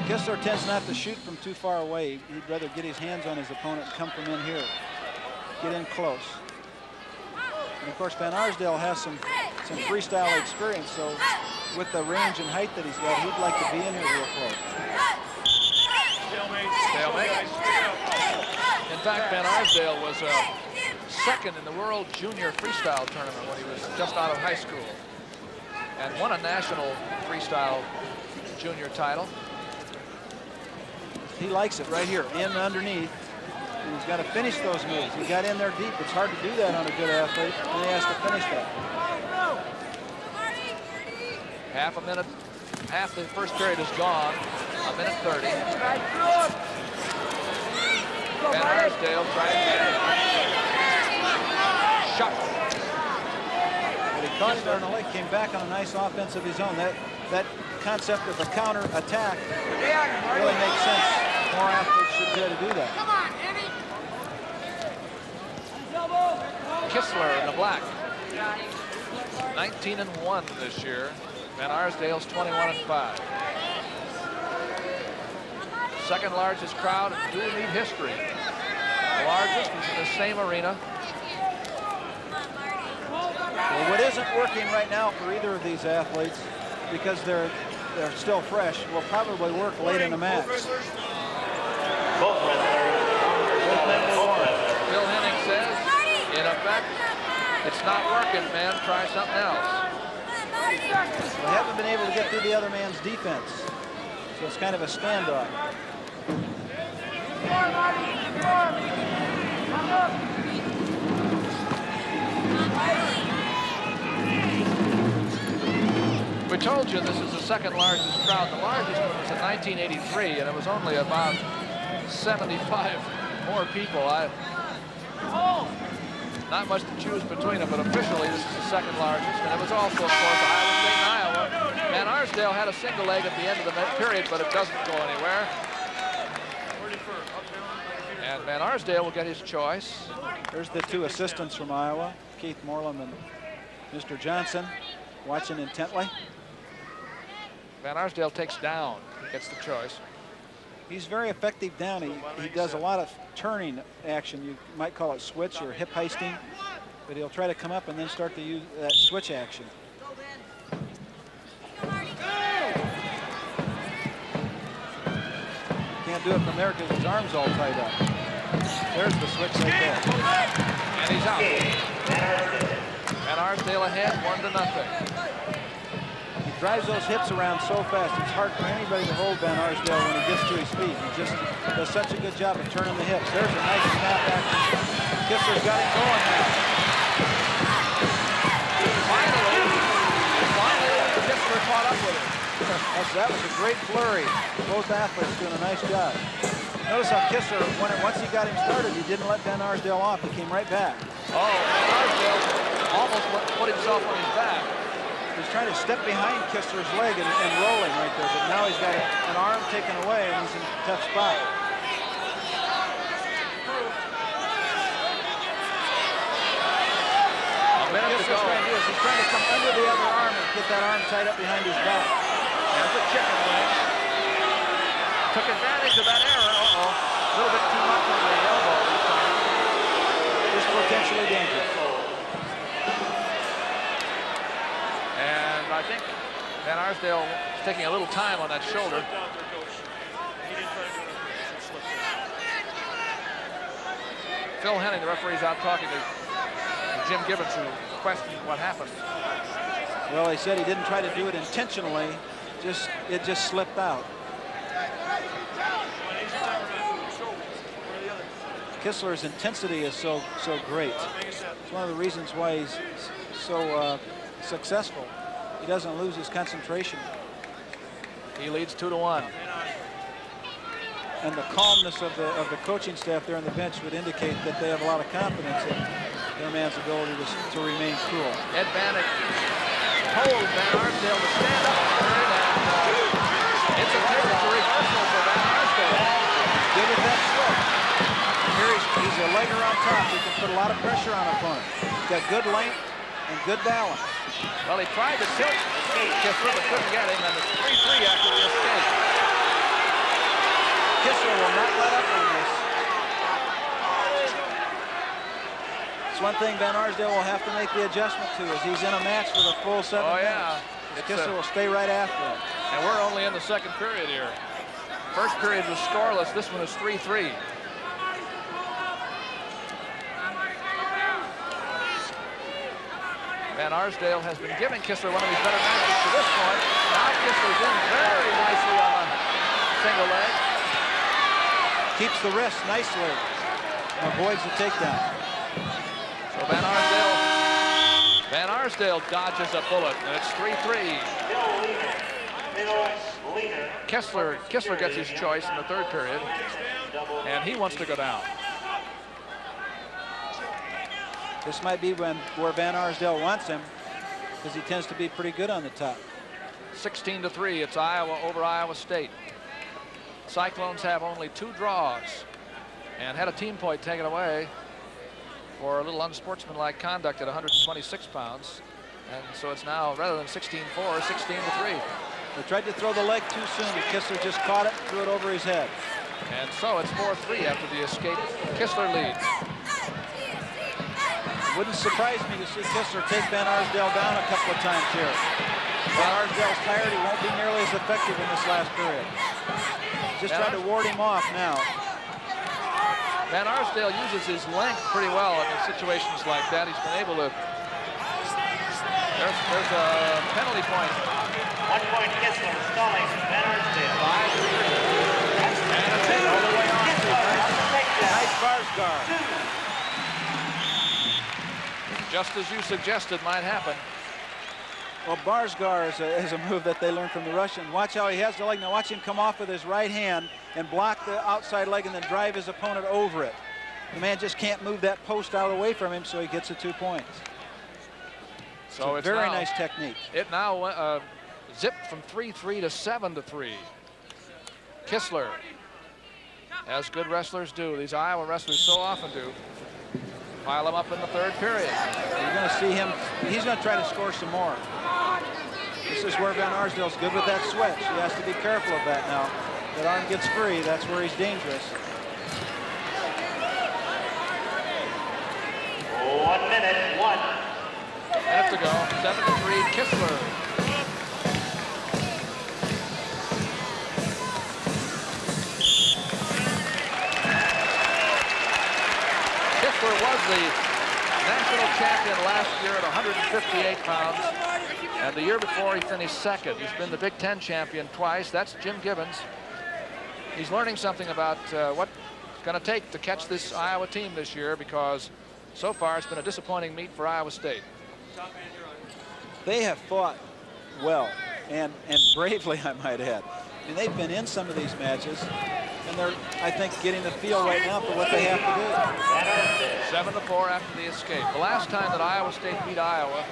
Kistler tends not to shoot from too far away. He'd rather get his hands on his opponent and come from in here. Get in close. And of course, Van Arsdale has some freestyle experience, so with the range and height that he's got, he'd like to be in here real close. Stalemate. In fact, Van Arsdale was second in the World Junior Freestyle Tournament when he was just out of high school, and won a national freestyle junior title. He likes it right here, in underneath. And he's got to finish those moves. He got in there deep. It's hard to do that on a good athlete, and he has to finish that. Half a minute, half the first period is gone. A minute 30. Van Arsdale trying to shot. But he caught it on the leg, came back on a nice offense of his own. That concept of a counter attack really makes sense. More athletes should be able to do that. Come on, Eddie. Kistler in the black. 19-1 this year. Van Arsdale's 21-5. Second largest crowd in dual meet history. The largest is in the same arena. Well, what isn't working right now for either of these athletes, because they're still fresh, will probably work late in the match. Bill Henning says, in effect, it's not working, man. Try something else. They haven't been able to get through the other man's defense, so it's kind of a standoff. We told you this is the second largest crowd. The largest one was in 1983, and it was only about 75 more people. Not much to choose between them, but officially this is the second largest, and it was also, of course, Iowa State and Iowa. Van Arsdale had a single leg at the end of the period, but it doesn't go anywhere. And Van Arsdale will get his choice. There's the 2 assistants from Iowa, Keith Morlam and Mr. Johnson, watching intently. Van Arsdale takes down, gets the choice. He's very effective down. He does a lot of turning action. You might call it switch or hip heisting, but he'll try to come up and then start to use that switch action. Can't do it from there because his arm's all tied up. There's the switch right there. And he's out. Van Arsdale ahead, 1-0. He drives those hips around so fast, it's hard for anybody to hold Van Arsdale when he gets to his feet. He just does such a good job of turning the hips. There's a nice snap action. Kistler's got him going now. Finally, Kistler caught up with him. That was a great flurry. Both athletes doing a nice job. Notice how Kistler, once he got him started, he didn't let Van Arsdale off. He came right back. Oh, Van Arsdale almost put himself on his back. He's trying to step behind Kistler's leg and rolling right there, but now he's got an arm taken away and he's in a tough spot. he's trying to do is he's trying to come under the other arm and get that arm tied up behind his back. There's the chicken wing. Took advantage of that error. Uh-oh. A little bit too much on the elbow this time. Just potentially dangerous. And I think Van Arsdale is taking a little time on that shoulder. Phil Henning, the referee's out talking to Jim Gibbons, who questioned what happened. Well, he said he didn't try to do it intentionally. It just slipped out. Kistler's intensity is so great. It's one of the reasons why he's so successful. He doesn't lose his concentration. He leads 2-1. And the calmness of the coaching staff there on the bench would indicate that they have a lot of confidence in their man's ability to remain cool. Ed Bannock told Van Arsdale to stand up third, and it's a terrible reversal for Van Arsdale. Good with that switch. Here he's a legger on top. He can put a lot of pressure on an opponent. He's got good length and good balance. Well, he tried to tilt Kistler, but couldn't get him, and it's 3-3 after the escape. Kistler will not let up on this. It's one thing Van Arsdale will have to make the adjustment to is he's in a match for the full 7 minutes. Kistler will stay right after him. And we're only in the second period here. First period was scoreless. This one is 3-3. Van Arsdale has been giving Kistler one of his better matches to this point. Now Kistler's in very nicely on a single leg. Keeps the wrist nicely and avoids the takedown. So Van Arsdale dodges a bullet, and it's 3-3. Kistler gets his choice in the third period, and he wants to go down. This might be where Van Arsdale wants him, because he tends to be pretty good on the top. 16-3, it's Iowa over Iowa State. Cyclones have only 2 draws and had a team point taken away for a little unsportsmanlike conduct at 126 pounds. And so it's now, rather than 16-4, 16-3. They tried to throw the leg too soon, but Kistler just caught it and threw it over his head. And so it's 4-3 after the escape. Kistler leads. Wouldn't surprise me to see Kistler take Van Arsdale down a couple of times here. Van Arsdale's tired. He won't be nearly as effective in this last period. Just trying to ward him off now. Van Arsdale uses his length pretty well in situations like that. He's been able to. There's a penalty point. 1 point Kistler stalling Van Arsdale. 5-3. And a take all the way on. Nice bars guard. Just as you suggested might happen. Well, Barsgar is a move that they learned from the Russian. Watch how he has the leg. Now watch him come off with his right hand and block the outside leg and then drive his opponent over it. The man just can't move that post out away from him, so he gets the 2 points. So it's very now, nice technique. It now zipped from 3-3 to 7-3. Kistler, as good wrestlers do, these Iowa wrestlers so often do, pile him up in the third period. You're going to see him. He's going to try to score some more. This is where Van Arsdale's good with that switch. He has to be careful of that now. That arm gets free. That's where he's dangerous. 1 minute, 1. Minute to go. 7-3. Kistler. Kistler was the national champion last year at 158 pounds, and the year before he finished second. He's been the Big Ten champion twice. That's Jim Gibbons. He's learning something about what it's going to take to catch this Iowa team this year, because so far it's been a disappointing meet for Iowa State. They have fought well and bravely, I might add. I mean, they've been in some of these matches, and they're, I think, getting the feel right now for what they have to do. 7-4 after the escape. The last time that Iowa State beat Iowa,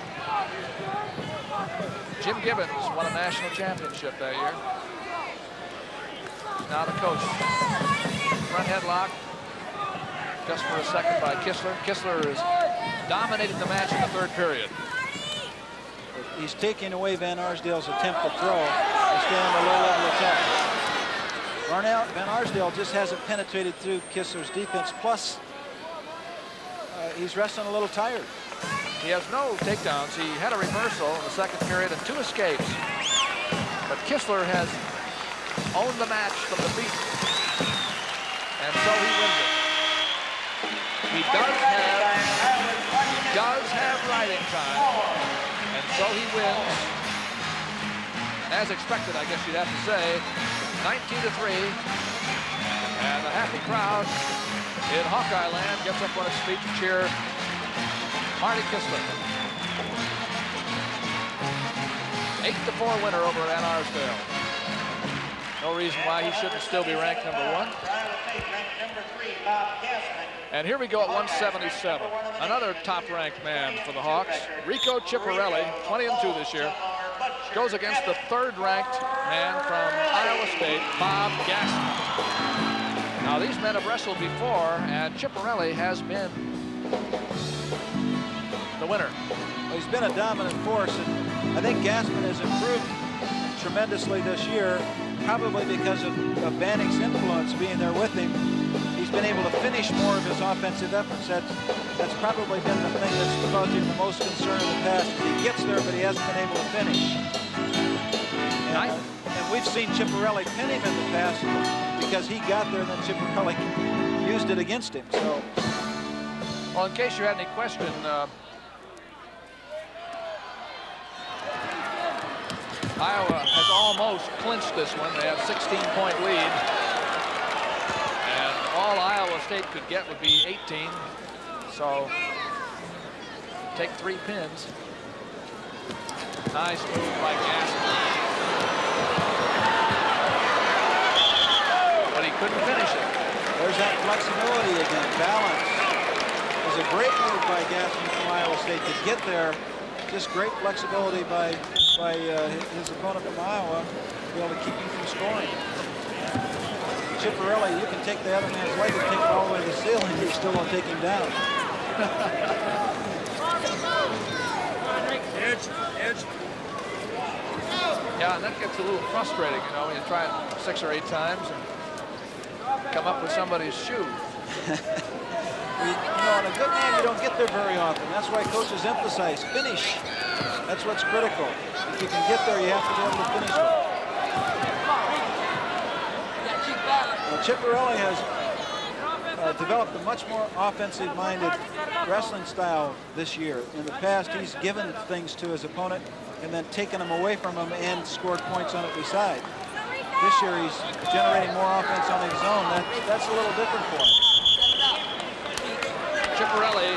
Jim Gibbons won a national championship that year. Now the coach. Front headlock. Just for a second by Kistler. Kistler is dominating the match in the third period. he's taking away Van Arsdale's attempt to throw and stay on the low-level attack. Van Arsdale just hasn't penetrated through Kistler's defense. Plus, he's wrestling a little tired. He has no takedowns. He had a reversal in the second period and 2 escapes. But Kistler has owned the match from the feet. And so he wins it. He does have riding time. And so he wins. As expected, I guess you'd have to say. 19-3. And the happy crowd in Hawkeye land gets up on its feet to cheer Marty Kistler. 8-4 winner over Van Arsdale. No reason why he shouldn't still be ranked #1. And here we go at 177. Another top-ranked man for the Hawks, Rico Ciparelli, 20-2 this year, goes against the 3rd-ranked man from Iowa State, Bob Gassman. Now, these men have wrestled before, and Ciparelli has been the winner. Well, he's been a dominant force, and I think Gassman has improved tremendously this year, probably because of Banning's influence being there with him. He's been able to finish more of his offensive efforts. That's probably been the thing that's caused him the most concern in the past. He gets there, but he hasn't been able to finish. And we've seen Ciparelli pin him in the past because he got there, and then Ciparelli used it against him. So, well, in case you had any question, Iowa has almost clinched this one. They have a 16-point lead. And all Iowa State could get would be 18. So take 3 pins. Nice move by Gassman. But he couldn't finish it. There's that flexibility again. Balance. It was a great move by Gassman from Iowa State to get there. Just great flexibility by his opponent from Iowa to be able to keep him from scoring. Ciparelli, you can take the other man's leg and take it all the way to the ceiling, you still won't take him down. Yeah, and that gets a little frustrating, you know, when you try it 6 or 8 times and come up with somebody's shoe. You know, on a good man, you don't get there very often. That's why coaches emphasize finish. That's what's critical. If you can get there, you have to be able to finish it. Well, Ciparelli has developed a much more offensive-minded wrestling style this year. In the past, he's given things to his opponent and then taken them away from him and scored points on it beside. This year, he's generating more offense on his own. That's a little different for him. Ciparelli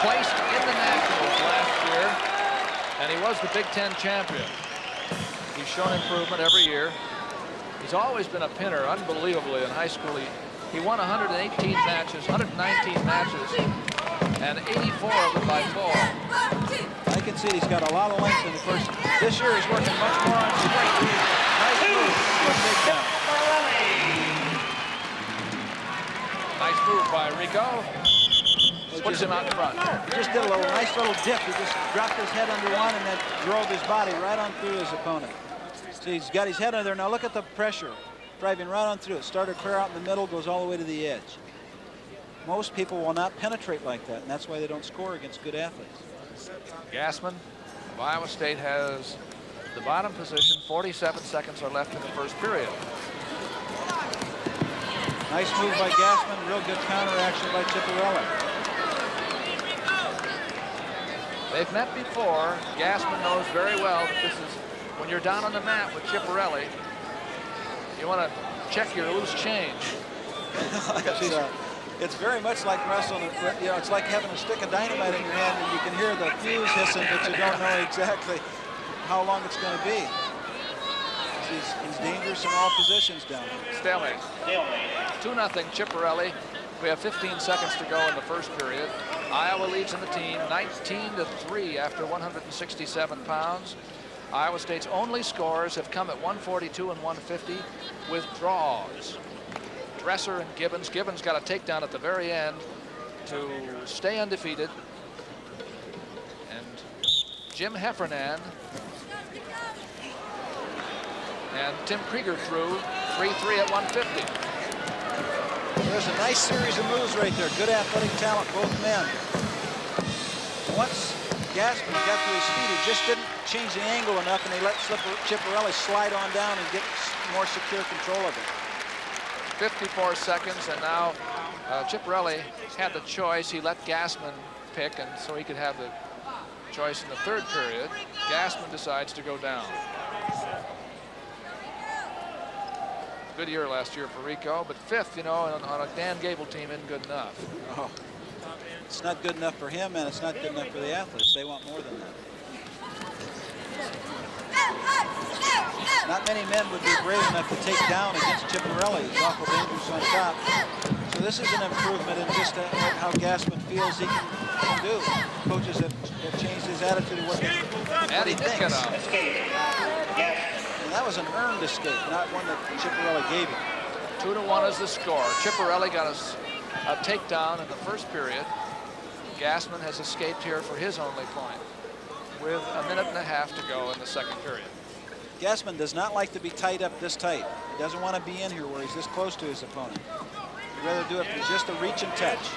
placed in the Nationals last year, and he was the Big Ten champion. He's shown improvement every year. He's always been a pinner, unbelievably, in high school. He won 118 matches, 119 matches, and 84 of them by fall. I can see he's got a lot of length in the first. This year he's working much more on strength. Nice move for a takedown. Nice move by Rico. Puts him out in front. He just did a nice little dip. He just dropped his head under one and then drove his body right on through his opponent. So he's got his head under there. Now look at the pressure. Driving right on through it. Started clear out in the middle, goes all the way to the edge. Most people will not penetrate like that, and that's why they don't score against good athletes. Gassman of Iowa State has the bottom position. 47 seconds are left in the first period. Nice move by Gassman. Real good counteraction by Ciparelli. They've met before. Gassman knows very well that this is, when you're down on the mat with Ciparelli, you want to check your loose change. It's very much like wrestling. You know, it's like having a stick of dynamite in your hand, and you can hear the fuse hissing, but you don't know exactly how long it's going to be. He's dangerous in all positions down there. Stalemate. 2-0 Ciparelli. We have 15 seconds to go in the first period. Iowa leads in the team 19-3 after 167 pounds. Iowa State's only scores have come at 142 and 150 with draws. Dresser and Gibbons. Gibbons got a takedown at the very end to stay undefeated. And Jim Heffernan and Tim Krieger threw 3-3 at 150. There's a nice series of moves right there. Good athletic talent, both men. Once Gassman got to his feet, he just didn't change the angle enough, and they let Chipperelli slide on down and get more secure control of it. 54 seconds, and now Chipperelli had the choice. He let Gassman pick, and so he could have the choice in the third period. Gassman decides to go down. Good year last year for Rico, but fifth, you know, on a Dan Gable team isn't good enough. Oh, it's not good enough for him, and it's not good enough for the athletes. They want more than that. Not many men would be brave enough to take down against Chipperelli. He's awful dangerous on top. So this is an improvement in just how Gassman feels he can do. Coaches have changed his attitude of what he thinks. And that was an earned escape, not one that Chipperelli gave him. 2-1 is the score. Chipperelli got a takedown in the first period. Gassman has escaped here for his only point with a minute and a half to go in the second period. Gassman does not like to be tied up this tight. He doesn't want to be in here where he's this close to his opponent. He'd rather do it for just a reach and touch.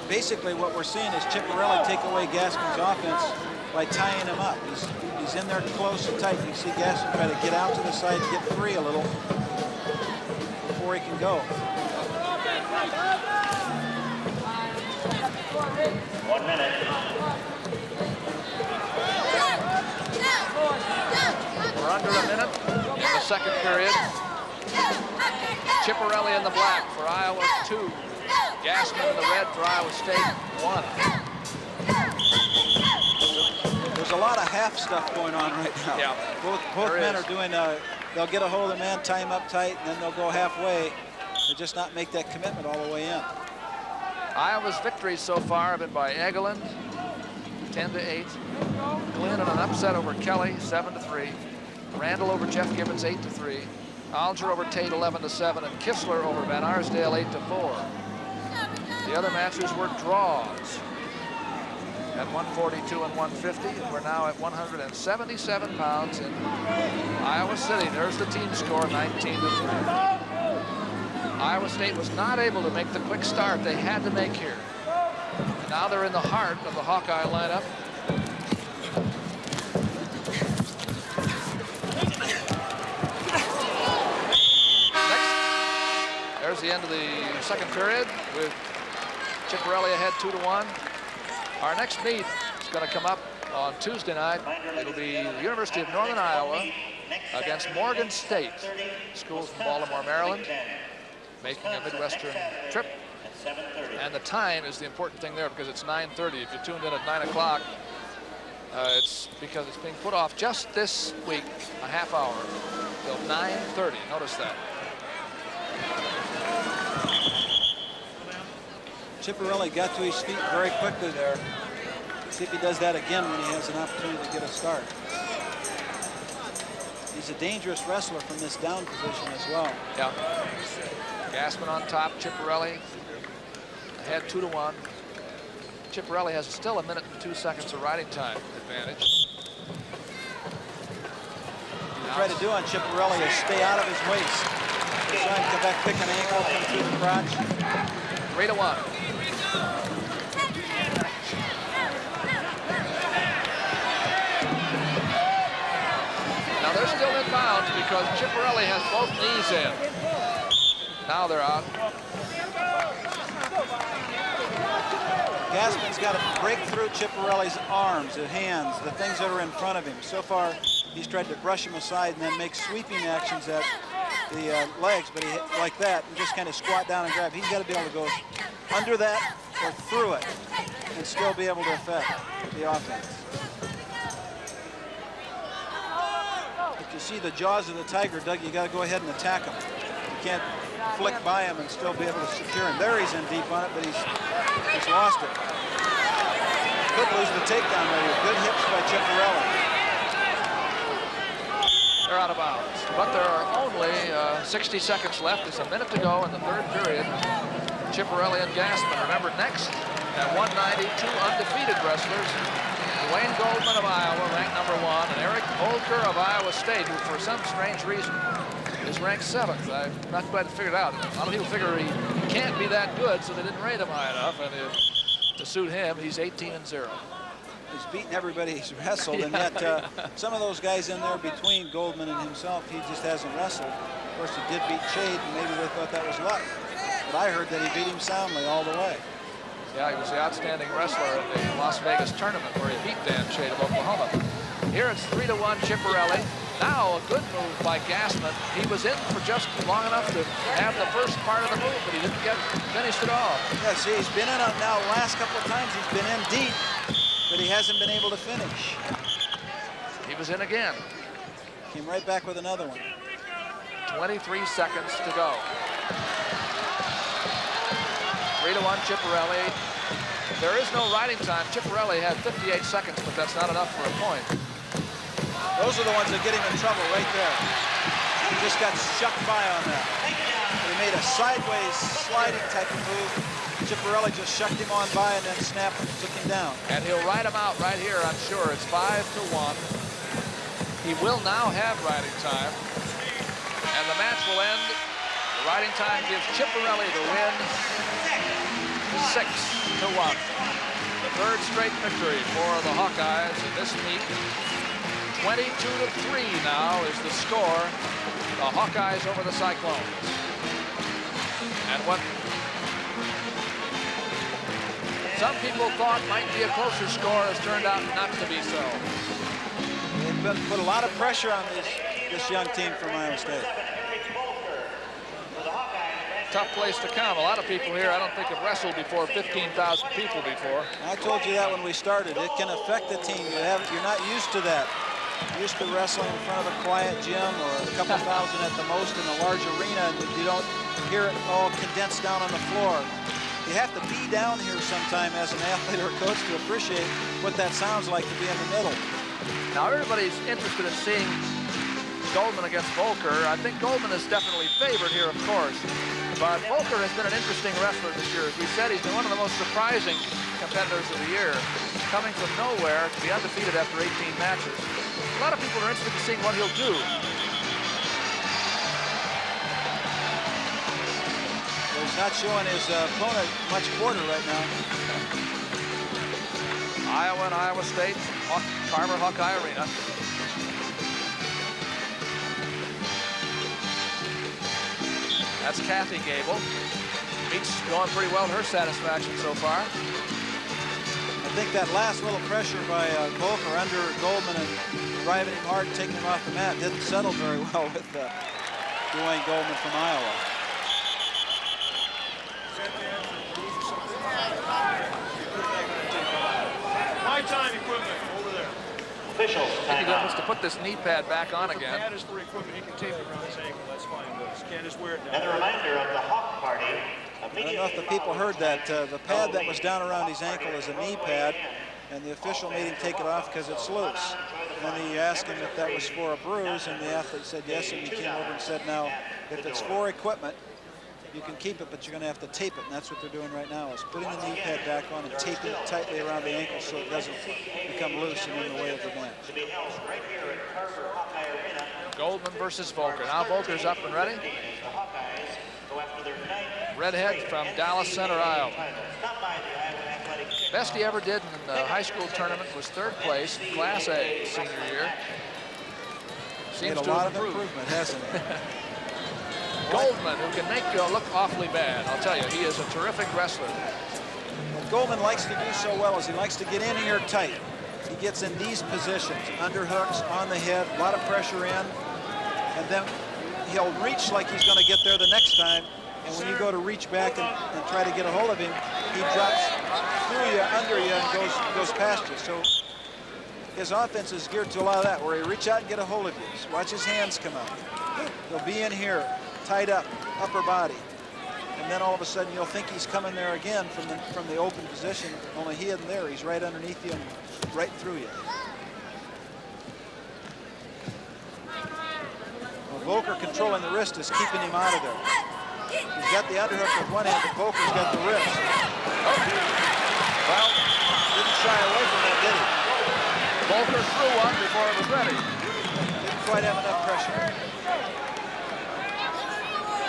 Basically, what we're seeing is Chipperelli take away Gassman's offense by tying him up. He's in there close and tight. You see Gassman try to get out to the side, get free a little before he can go. 1 minute. We're under a minute in the second period. Chipperelli in the black for Iowa, 2. Gassman in the red for Iowa State, 1. There's a lot of half stuff going on right now. Yeah, both men are doing, they'll get a hold of the man, tie him up tight, and then they'll go halfway. They'll just not make that commitment all the way in. Iowa's victories so far have been by Egelund, 10-8. Glenn in an upset over Kelly, 7-3. Randall over Jeff Gibbons, 8-3. Alger over Tate, 11-7, and Kissler over Van Arsdale, 8-4. The other matches were draws at 142 and 150, and we're now at 177 pounds in Iowa City. There's the team score, 19-3. Iowa State was not able to make the quick start they had to make here. And now they're in the heart of the Hawkeye lineup. There's the end of the second period with Chipperelli ahead 2-1. Our next meet is going to come up on Tuesday night. It'll be the University of Northern Iowa against Morgan State. School from Baltimore, Maryland, making a Midwestern trip. And the time is the important thing there because it's 9:30. If you tuned in at 9 o'clock, it's because it's being put off just this week, a half hour, till 9:30. Notice that. Chipperelli got to his feet very quickly there. See if he does that again when he has an opportunity to get a start. He's a dangerous wrestler from this down position as well. Yeah. Gassman on top, Chipperelli ahead 2-1. Chipperelli has still a minute and 2 seconds of riding time advantage. What you try to do on Chipperelli is stay out of his waist. He's trying to come back, pick an ankle, come through the crotch. 3-1. Now they're still in bounds because Chipperelli has both knees in. Now they're out. Gassman's got to break through Chipperelli's arms, his hands, the things that are in front of him. So far, he's tried to brush him aside and then make sweeping actions at the legs, but he hit like that and just kind of squat down and grab. He's got to be able to go under that or through it and still be able to affect the offense. If you see the jaws of the tiger, Doug, you got to go ahead and attack him. You can't flick by him and still be able to secure him. There he's in deep on it, but he's lost it. Could lose the takedown right here. Good hips by Chipperelli. They're out of bounds. But there are only 60 seconds left. There's a minute to go in the third period. Chipperelli and Gassman. Remember, next at 190, two undefeated wrestlers. Dwayne Goldman of Iowa, ranked #1, and Eric Volcker of Iowa State, who for some strange reason is ranked 7th. I've not quite figured it out. A lot of people figure he can't be that good, so they didn't rate him high enough. And to suit him, he's 18-0. He's beaten everybody he's wrestled, and yet some of those guys in there between Goldman and himself, he just hasn't wrestled. Of course, he did beat Chade, and maybe they thought that was luck. But I heard that he beat him soundly all the way. Yeah, he was the outstanding wrestler at the Las Vegas tournament where he beat Dan Chade of Oklahoma. Here it's 3-1 Chipperelli. Now a good move by Gassman. He was in for just long enough to have the first part of the move, but he didn't get finished at all. Yeah, see, he's been in now the last couple of times. He's been in deep, but he hasn't been able to finish. He was in again. Came right back with another one. 23 seconds to go. 3-1 Chipperelli. There is no riding time. Chipperelli had 58 seconds, but that's not enough for a point. Those are the ones that get him in trouble right there. He just got shucked by on that. He made a sideways sliding type of move. Chipperelli just shucked him on by and then snapped and took him down. And he'll ride him out right here, I'm sure. It's 5-1. He will now have riding time. And the match will end. The riding time gives Chipperelli the win. 6-1. The third straight victory for the Hawkeyes in this meet. 22-3 now is the score. The Hawkeyes over the Cyclones. And what some people thought might be a closer score has turned out not to be so. They've put a lot of pressure on this young team from Iowa State. Tough place to come. A lot of people here I don't think have wrestled before 15,000 people before. I told you that when we started. It can affect the team. You're not used to that. You're used to wrestling in front of a quiet gym or a couple thousand at the most in a large arena, and you don't hear it all condensed down on the floor. You have to be down here sometime as an athlete or coach to appreciate what that sounds like to be in the middle. Now everybody's interested in seeing Goldman against Volcker. I think Goldman is definitely favored here, of course. But Volcker has been an interesting wrestler this year. As we said, he's been one of the most surprising competitors of the year, coming from nowhere to be undefeated after 18 matches. A lot of people are interested in seeing what he'll do. Well, he's not showing his opponent much quarter right now. Iowa and Iowa State, Carver Hawkeye Arena. That's Kathy Gable. Meet's going pretty well to her satisfaction so far. I think that last little pressure by Volcker under Goldman and driving him hard and taking him off the mat didn't settle very well with Dwayne Goldman from Iowa. My time equipment over there. Officials. I think he wants to put this knee pad back on The again. pad is for equipment. He can tape it around his ankle. That's fine, but he can't just wear it down. And a reminder of the Hawk Party. I don't know if the people heard that. The pad that was down around his ankle is a knee pad, and the official made him take it off because it's loose. And then he asked him if that was for a bruise, and the athlete said yes, and he came over and said, now, if it's for equipment, you can keep it, but you're going to have to tape it, and that's what they're doing right now, is putting the knee pad back on and taping it tightly around the ankle so it doesn't become loose and in the way of the match. To be held right here at Carver Hawkeye Arena. Goldman versus Volcker. Now Volker's up and ready. The Hawkeyes go after their ninth. Redhead from Dallas Center, Iowa. Stop by the Iowa Athletic. Best he ever did in the high school tournament was 3rd place, Class A, senior year. Seems Made a to lot have of improved. improvement, hasn't he? Goldman, who can make you look awfully bad. I'll tell you, he is a terrific wrestler. What Goldman likes to do so well is he likes to get in here tight. He gets in these positions, underhooks, on the head, a lot of pressure in, and then he'll reach like he's going to get there the next time, and when you go to reach back and try to get a hold of him, he drops through you, under you, and goes past you. So his offense is geared to a lot of that, where he reach out and get a hold of you. So watch his hands come out. He'll be in here, tied up, upper body. And then all of a sudden you'll think he's coming there again from the open position, only he isn't there. He's right underneath you and right through you. Volcker controlling the wrist is keeping him out of there. He's got the underhook with one hand, but Volker's got the wrist. Well, didn't shy away from that, did he? Volcker threw one before it was ready. Didn't quite have enough pressure.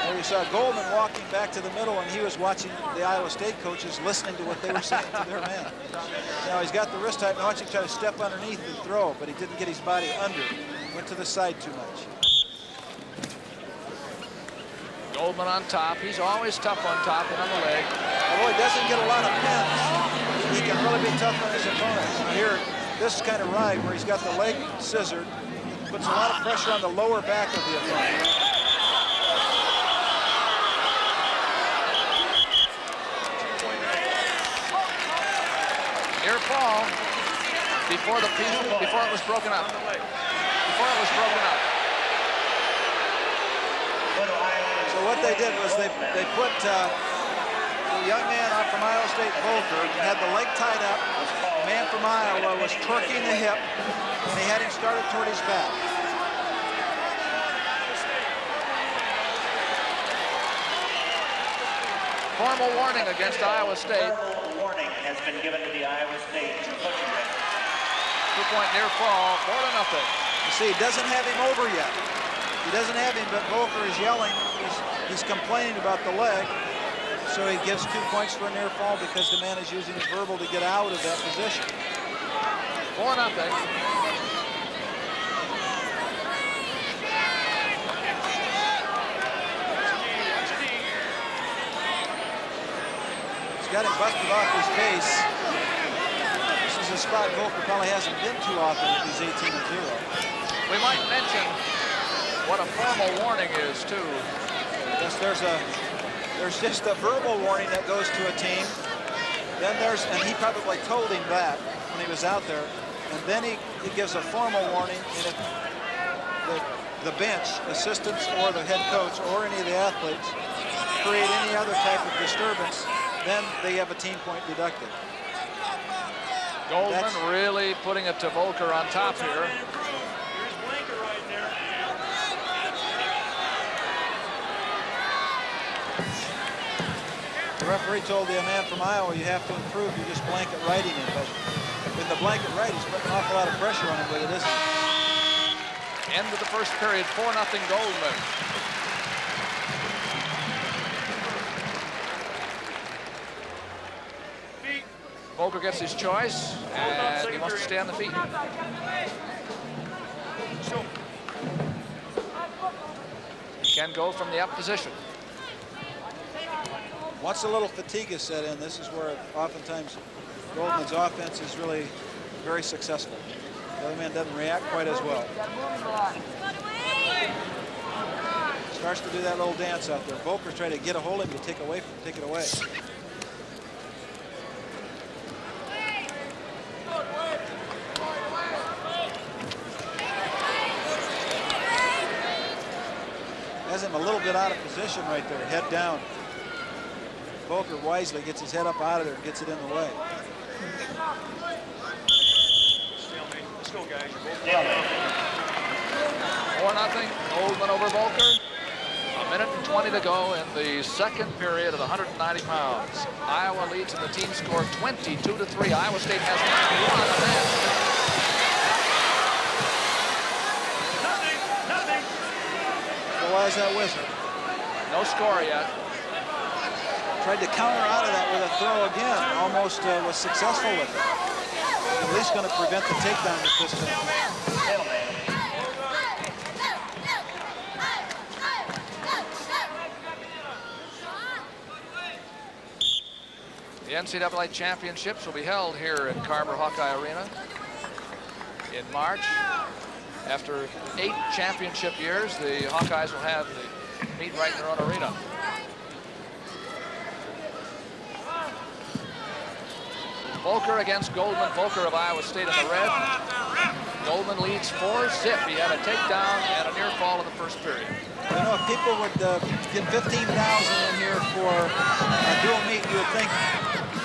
There you saw Goldman walking back to the middle, and he was watching the Iowa State coaches, listening to what they were saying to their men. Now he's got the wrist tight. Now watch him try to step underneath and throw, but he didn't get his body under. Went to the side too much. Goldman on top. He's always tough on top and on the leg. Although he doesn't get a lot of pins, he can really be tough on his opponents. Now here, this kind of ride where he's got the leg scissored, puts a lot of pressure on the lower back of the opponent. Near fall before it was broken up. Before it was broken up. So what they did was they put the young man up from Iowa State, Volcker, had the leg tied up. The man from Iowa was twerking the hip, and they had him started toward his back. Formal warning against Iowa State. Formal warning has been given to the Iowa State coaching bench. 2-point near fall, 4-0. You see, he doesn't have him over yet. He doesn't have him, but Volcker is yelling. He's complaining about the leg. So he gives 2 points for a near fall because the man is using his verbal to get out of that position. 4-0. He's got him busted off his base. This is a spot Volcker probably hasn't been too often if he's 18-0. We might mention what a formal warning is, too. Yes, there's just a verbal warning that goes to a team. Then and he probably told him that when he was out there. And then he gives a formal warning, and if the bench, assistants or the head coach or any of the athletes create any other type of disturbance, then they have a team point deducted. Goldman really putting it to Volcker on top here. The referee told the man from Iowa, you have to improve, you're just blanket righting him. But with the blanket right, he's putting an awful lot of pressure on him, but it isn't. End of the first period, 4-0 Goldman. Volcker gets his choice, and he wants to stay on the feet. He can go from the up position. Once a little fatigue is set in, this is where oftentimes Goldman's offense is really very successful. The other man doesn't react quite as well. Starts to do that little dance out there. Volker's trying to get a hold of him to take it away. Has him a little bit out of position right there, head down. Volcker wisely gets his head up out of there and gets it in the way. Let's go, guys. 4-0, Goldman over Volcker. 1:20 to go in the second period of 190 pounds. Iowa leads in the team score 22-3. Iowa State has not won a match. Nothing. So why is that whistle? No score yet. Tried to counter out of that with a throw again. Almost was successful with it. At least going to prevent the takedown with this time. The NCAA championships will be held here at Carver Hawkeye Arena in March. After 8 championship years, the Hawkeyes will have the meet right in their own arena. Volcker against Goldman. Volcker of Iowa State in the red. Goldman leads 4-0. He had a takedown and a near fall in the first period. You know, if people would get 15,000 in here for a dual meet, you would think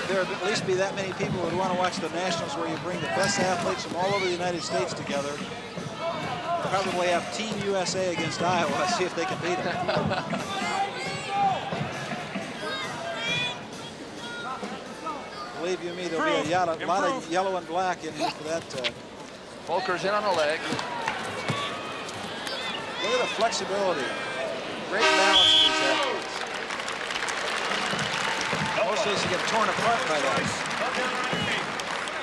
there would at least be that many people who would want to watch the Nationals, where you bring the best athletes from all over the United States together. probably have Team USA against Iowa. See if they can beat them. Believe you me, there'll be a lot of yellow and black in here for that. Volker's in on the leg. Look at the flexibility. Great balance of these athletes. Most of these get torn apart by that.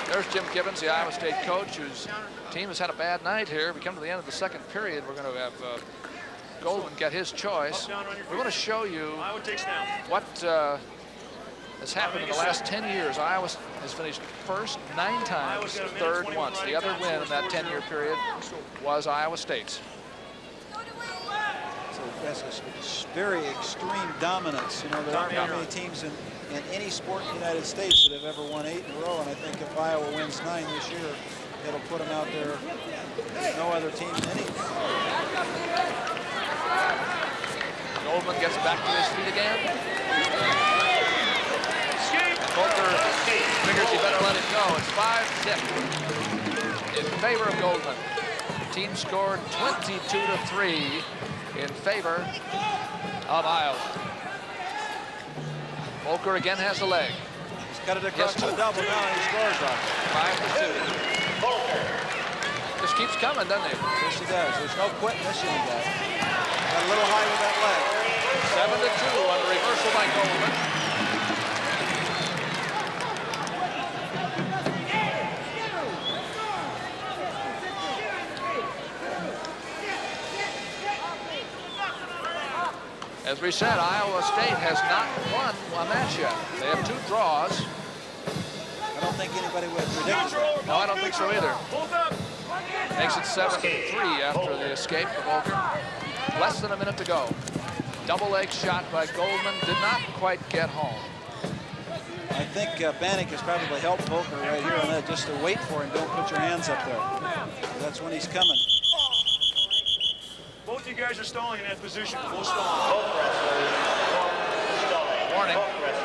There's Jim Gibbons, the Iowa State coach, whose team has had a bad night here. We come to the end of the second period. We're going to have Goldman get his choice. We want to show you what has happened in the last 10 years. Iowa has finished first 9 times, third once. The other win in that 10-year period was Iowa State's. So that's a very extreme dominance. You know, there aren't that many teams in any sport in the United States that have ever won 8 in a row, and I think if Iowa wins 9 this year, it'll put them out there. No other team in any. Goldman gets back to his feet again. Volcker figures he better let it go. It's 5-zip in favor of Goldman. The team scored 22-3 in favor of Iowa. Volcker again has the leg. He's cut it across to a double now, and he scores on it. 5-2. Just keeps coming, doesn't he? Yes, he does. There's no quitting this young guy. Got a little high with that leg. 7-2 on the reversal by Goldman. As we said, Iowa State has not won a match yet. They have 2 draws. I don't think anybody would have predicted that. No, I don't think so either. Makes it 7-3 after the escape of Volcker. Less than a minute to go. Double leg shot by Goldman. Did not quite get home. I think Bannock has probably helped Volcker right here on that, just to wait for him. Don't put your hands up there. That's when he's coming. Both you guys are stalling in that position. Full stalling. Warning. Both men.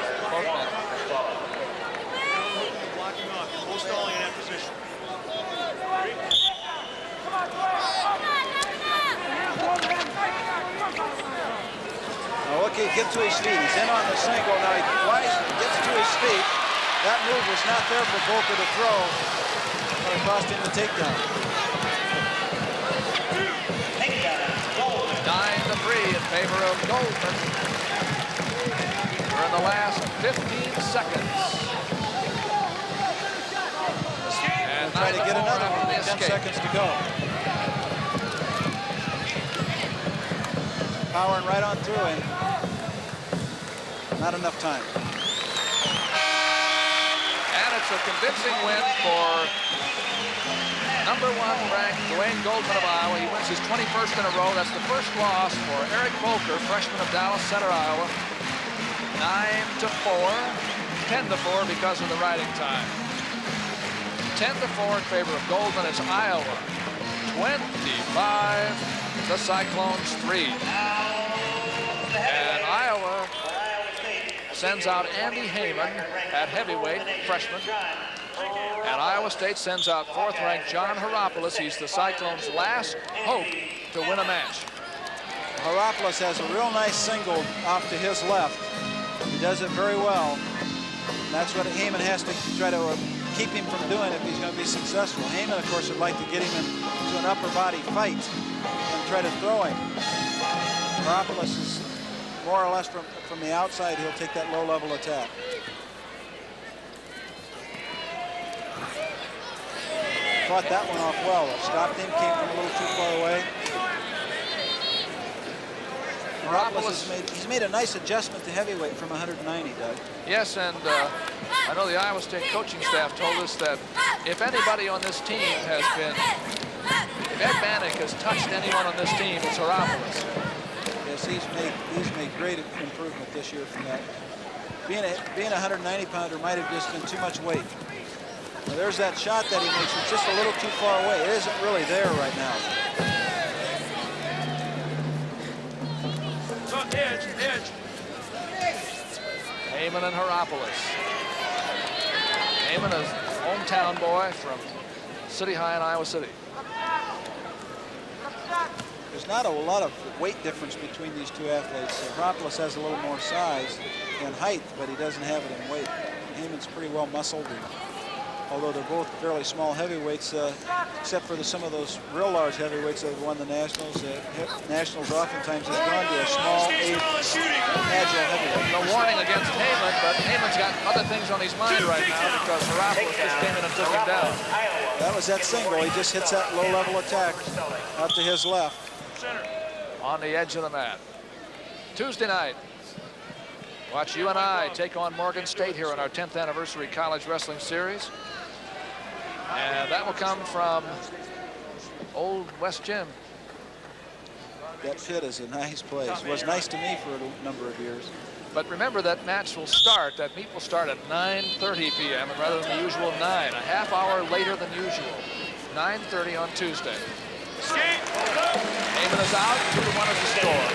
Blocking off. You're full stalling in that position. Now look, he gets to his feet. He's in on the single. Now he gets to his feet. That move was not there for Volcker to throw, but it cost him the takedown. 9-3 in favor of Goldman. We're in the last 15 seconds. And try to get another one. 10 seconds to go. Powering right on through him. Not enough time. And it's a convincing win for #1 ranked Dwayne Goldman of Iowa. He wins his 21st in a row. That's the first loss for Eric Volcker, freshman of Dallas Center, Iowa. 9-4, 10-4 because of the riding time. 10-4 in favor of Goldman. It's Iowa 25, the Cyclones 3. And Iowa sends out Andy Heyman at heavyweight, freshman. And Iowa State sends out 4th-ranked John Haropoulos. He's the Cyclones' last hope to win a match. Haropoulos has a real nice single off to his left. He does it very well. And that's what Heyman has to try to keep him from doing if he's going to be successful. Heyman, of course, would like to get him into an upper body fight and try to throw him. Haropoulos is more or less from the outside. He'll take that low-level attack. Fought that one off well. Stopped him, came from a little too far away. Haropoulos he's made a nice adjustment to heavyweight from 190, Doug. Yes, and I know the Iowa State coaching staff told us that if anybody on this team has been, if Ed Bannock has touched anyone on this team, it's Haropoulos. Yes, he's made great improvement this year from that. Being a 190-pounder might have just been too much weight. Now, there's that shot that he makes. It's just a little too far away. It isn't really there right now. Edge. Heyman and Haropoulos. Heyman is a hometown boy from City High in Iowa City. there's not a lot of weight difference between these two athletes. Haropoulos has a little more size and height, but he doesn't have it in weight. Heyman's pretty well muscled, although they're both fairly small heavyweights, except for some of those real large heavyweights that have won the Nationals. Nationals oftentimes has gone to a small, agile heavyweight. No warning against Heyman, but Heyman's got other things on his mind right now because Haropoulos just came in and took him down. That was that single. He just hits that low-level attack out to his left. On the edge of the mat. Tuesday night. Watch UNI take on Morgan State here in our 10th anniversary college wrestling series. And that will come from Old West Gym. That pit is a nice place. It was nice to me for a number of years. But remember, that match will start, that meet will start at 9:30 p.m. rather than the usual 9, a half hour later than usual. 9:30 on Tuesday. Heyman is out, 2-1 is the score.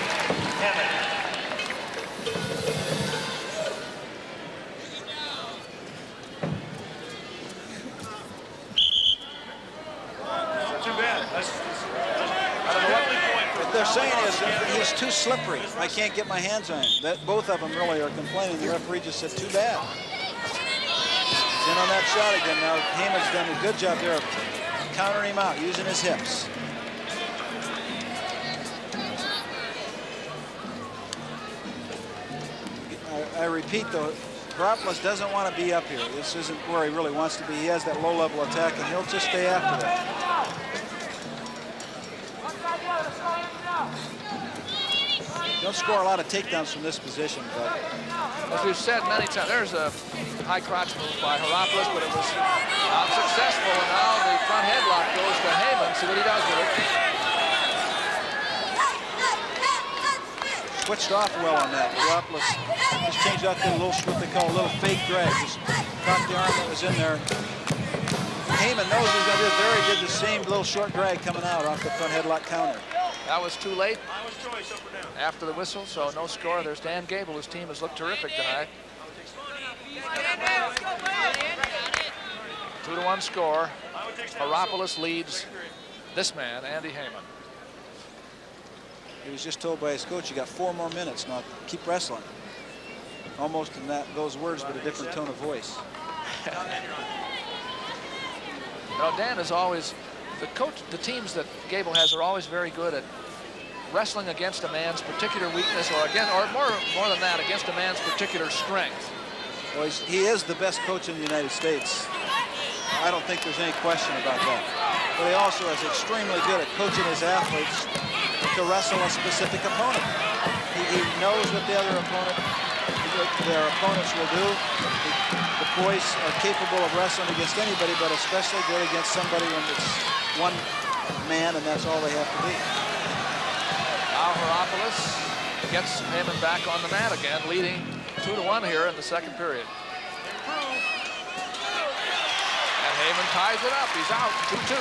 What they're saying is he's too slippery. I can't get my hands on him. Both of them really are complaining. The referee just said too bad. He's in on that shot again now. Heyman's done a good job there of countering him out, using his hips. I repeat, though, Haropoulos doesn't want to be up here. This isn't where he really wants to be. He has that low-level attack, and he'll just stay after that. Don't score a lot of takedowns from this position, but as we've said many times, there's a high crotch move by Haropoulos, but it was not successful, and now the front headlock goes to Heyman. See what he does with it. Switched off well on that. Haropoulos just changed out to a little, what they call a little fake drag. Just caught the arm that was in there. Heyman knows he's going to do it there. He did the same little short drag coming out off the front headlock counter. That was too late after the whistle, so no score. There's Dan Gable. His team has looked terrific tonight. 2-1 score. Haropoulos leads this man, Andy Heyman. He was just told by his coach, you got 4 more minutes now. Keep wrestling. Almost in those words, but a different tone of voice. Now, Dan is always, the teams that Gable has are always very good at wrestling against a man's particular weakness, or more than that, against a man's particular strength. Well, he is the best coach in the United States. I don't think there's any question about that. But he also is extremely good at coaching his athletes to wrestle a specific opponent. He knows what their opponents will do. The boys are capable of wrestling against anybody, but especially good against somebody when it's one man and that's all they have to be. Now Haropoulos gets Heyman back on the mat again, leading 2-1 here in the second period. And Heyman ties it up. He's out, 2-2.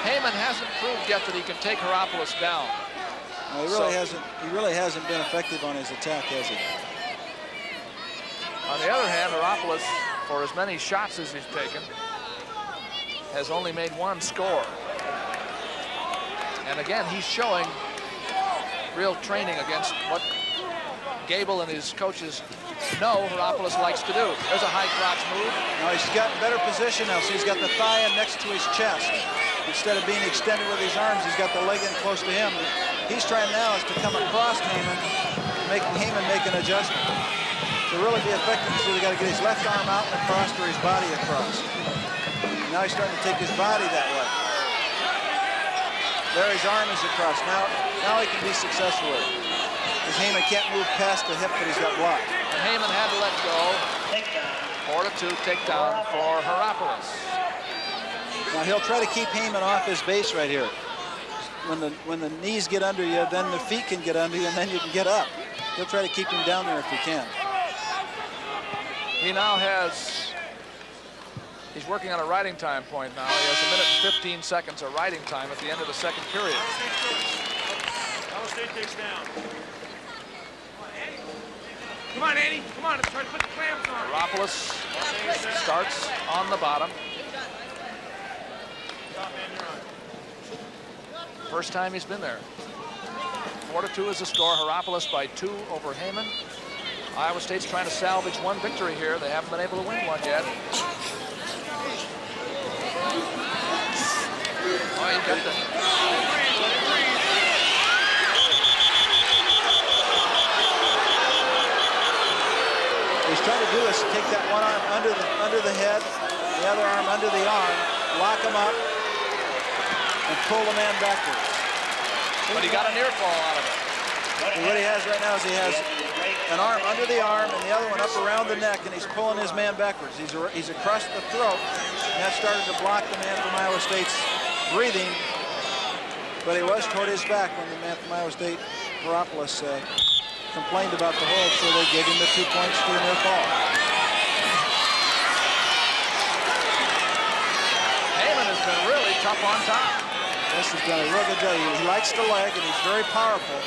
Heyman hasn't proved yet that he can take Haropoulos down. No, he really hasn't been effective on his attack, has he? On the other hand, Haropoulos, for as many shots as he's taken, has only made 1 score. And again, he's showing real training against what Gable and his coaches know Haropoulos likes to do. There's a high crotch move. Now he's got better position now, so he's got the thigh in next to his chest. Instead of being extended with his arms, he's got the leg in close to him. He's trying now is to come across Heyman, make Heyman make an adjustment. To really be effective, he's either got to get his left arm out and across or his body across. Now he's starting to take his body that way. There his arm is across. Now he can be successful with it. Because Heyman can't move past the hip that he's got blocked. And Heyman had to let go. 4-2 takedown for Haropoulos. Now he'll try to keep Heyman off his base right here. When the knees get under you, then the feet can get under you, and then you can get up. He'll try to keep him down there if he can. He now has, he's working on a riding time point now. He has 1 minute and 15 seconds of riding time at the end of the second period. Iowa State takes down. Come on, Andy. Come on, let's try to put the clamps on. Haropoulos starts on the bottom. First time he's been there. 4-2 is the score. Hierapolis by 2 over Heyman. Iowa State's trying to salvage one victory here. They haven't been able to win one yet. Oh, he kept it. He's trying to do is take that one arm under the head, the other arm under the arm, lock him up, and pull the man backwards. But he got a near fall out of it. And what he has right now is he has an arm under the arm and the other one up around the neck, and he's pulling his man backwards. He's across the throat, and that started to block the man from Iowa State's breathing. But he was toward his back when the man from Iowa State, Hierapolis, complained about the hold, so they gave him the 2 points for the near fall. Heyman has been really tough on top. Yes, he's done a real good job. He likes the leg, and he's very powerful.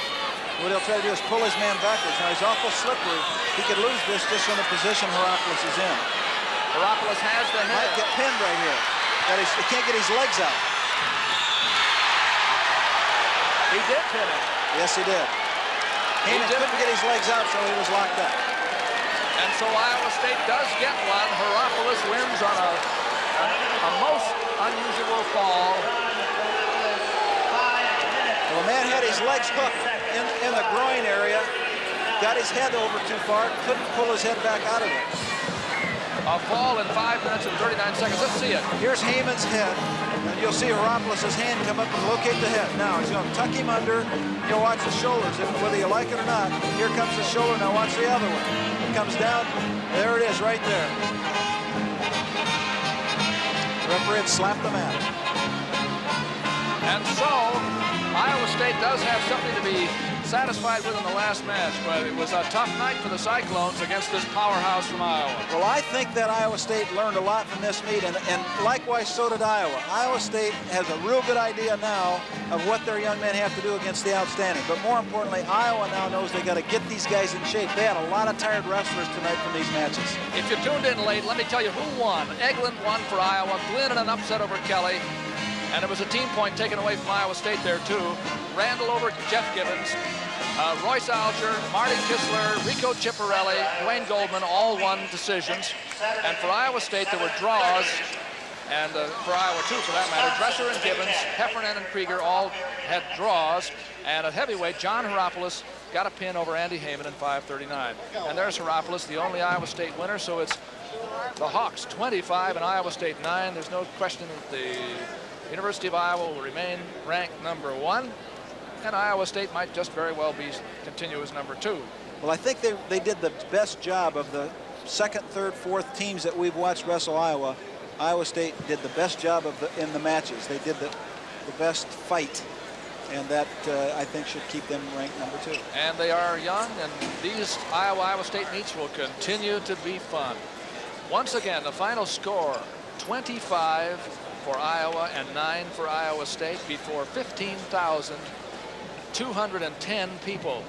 What he'll try to do is pull his man backwards. Now, he's awful slippery. He could lose this just in the position Hierapolis is in. Hierapolis has the head. Might get pinned right here. He can't get his legs out. He did pin him. Yes, he did. Heyman couldn't get his legs out, so he was locked up. And so Iowa State does get one. Hierapolis wins on a most unusual fall. Well, the man had his legs hooked in the groin area, got his head over too far, couldn't pull his head back out of it. A fall in 5 minutes and 39 seconds. Let's see it. Here's Heyman's head, and you'll see Hierapolis' hand come up and locate the head. Now, he's going to tuck him under. You'll watch the shoulders, whether you like it or not. Here comes the shoulder. Now watch the other one. It comes down. There it is, right there. The referee had slapped the man. And so, Iowa State does have something to be satisfied with in the last match, but it was a tough night for the Cyclones against this powerhouse from Iowa. Well, I think that Iowa State learned a lot from this meet, and likewise so did Iowa. Iowa State has a real good idea now of what their young men have to do against the outstanding. But more importantly, Iowa now knows they got to get these guys in shape. They had a lot of tired wrestlers tonight from these matches. If you tuned in late, let me tell you who won. Eglin won for Iowa, Glynn in an upset over Kelly. And it was a team point taken away from Iowa State there, too. Randall over Jeff Gibbons, Royce Alger, Marty Kistler, Rico Ciparelli, Dwayne Goldman, all won decisions. And for Iowa State, there were draws. And for Iowa, too, for that matter, Dresser and Gibbons, Heffernan and Krieger all had draws. And at heavyweight, John Hierapolis got a pin over Andy Heyman in 5:39. And there's Hierapolis, the only Iowa State winner. So it's the Hawks 25 and Iowa State 9. There's no question that the University of Iowa will remain ranked #1, and Iowa State might just very well continue as #2. Well, I think they did the best job of the second, third, fourth teams that we've watched wrestle Iowa. Iowa State did the best job in the matches. They did the best fight, and that I think should keep them ranked #2. And they are young, and these Iowa State meets will continue to be fun. Once again, the final score, 25 for Iowa and 9 for Iowa State before 15,210 people.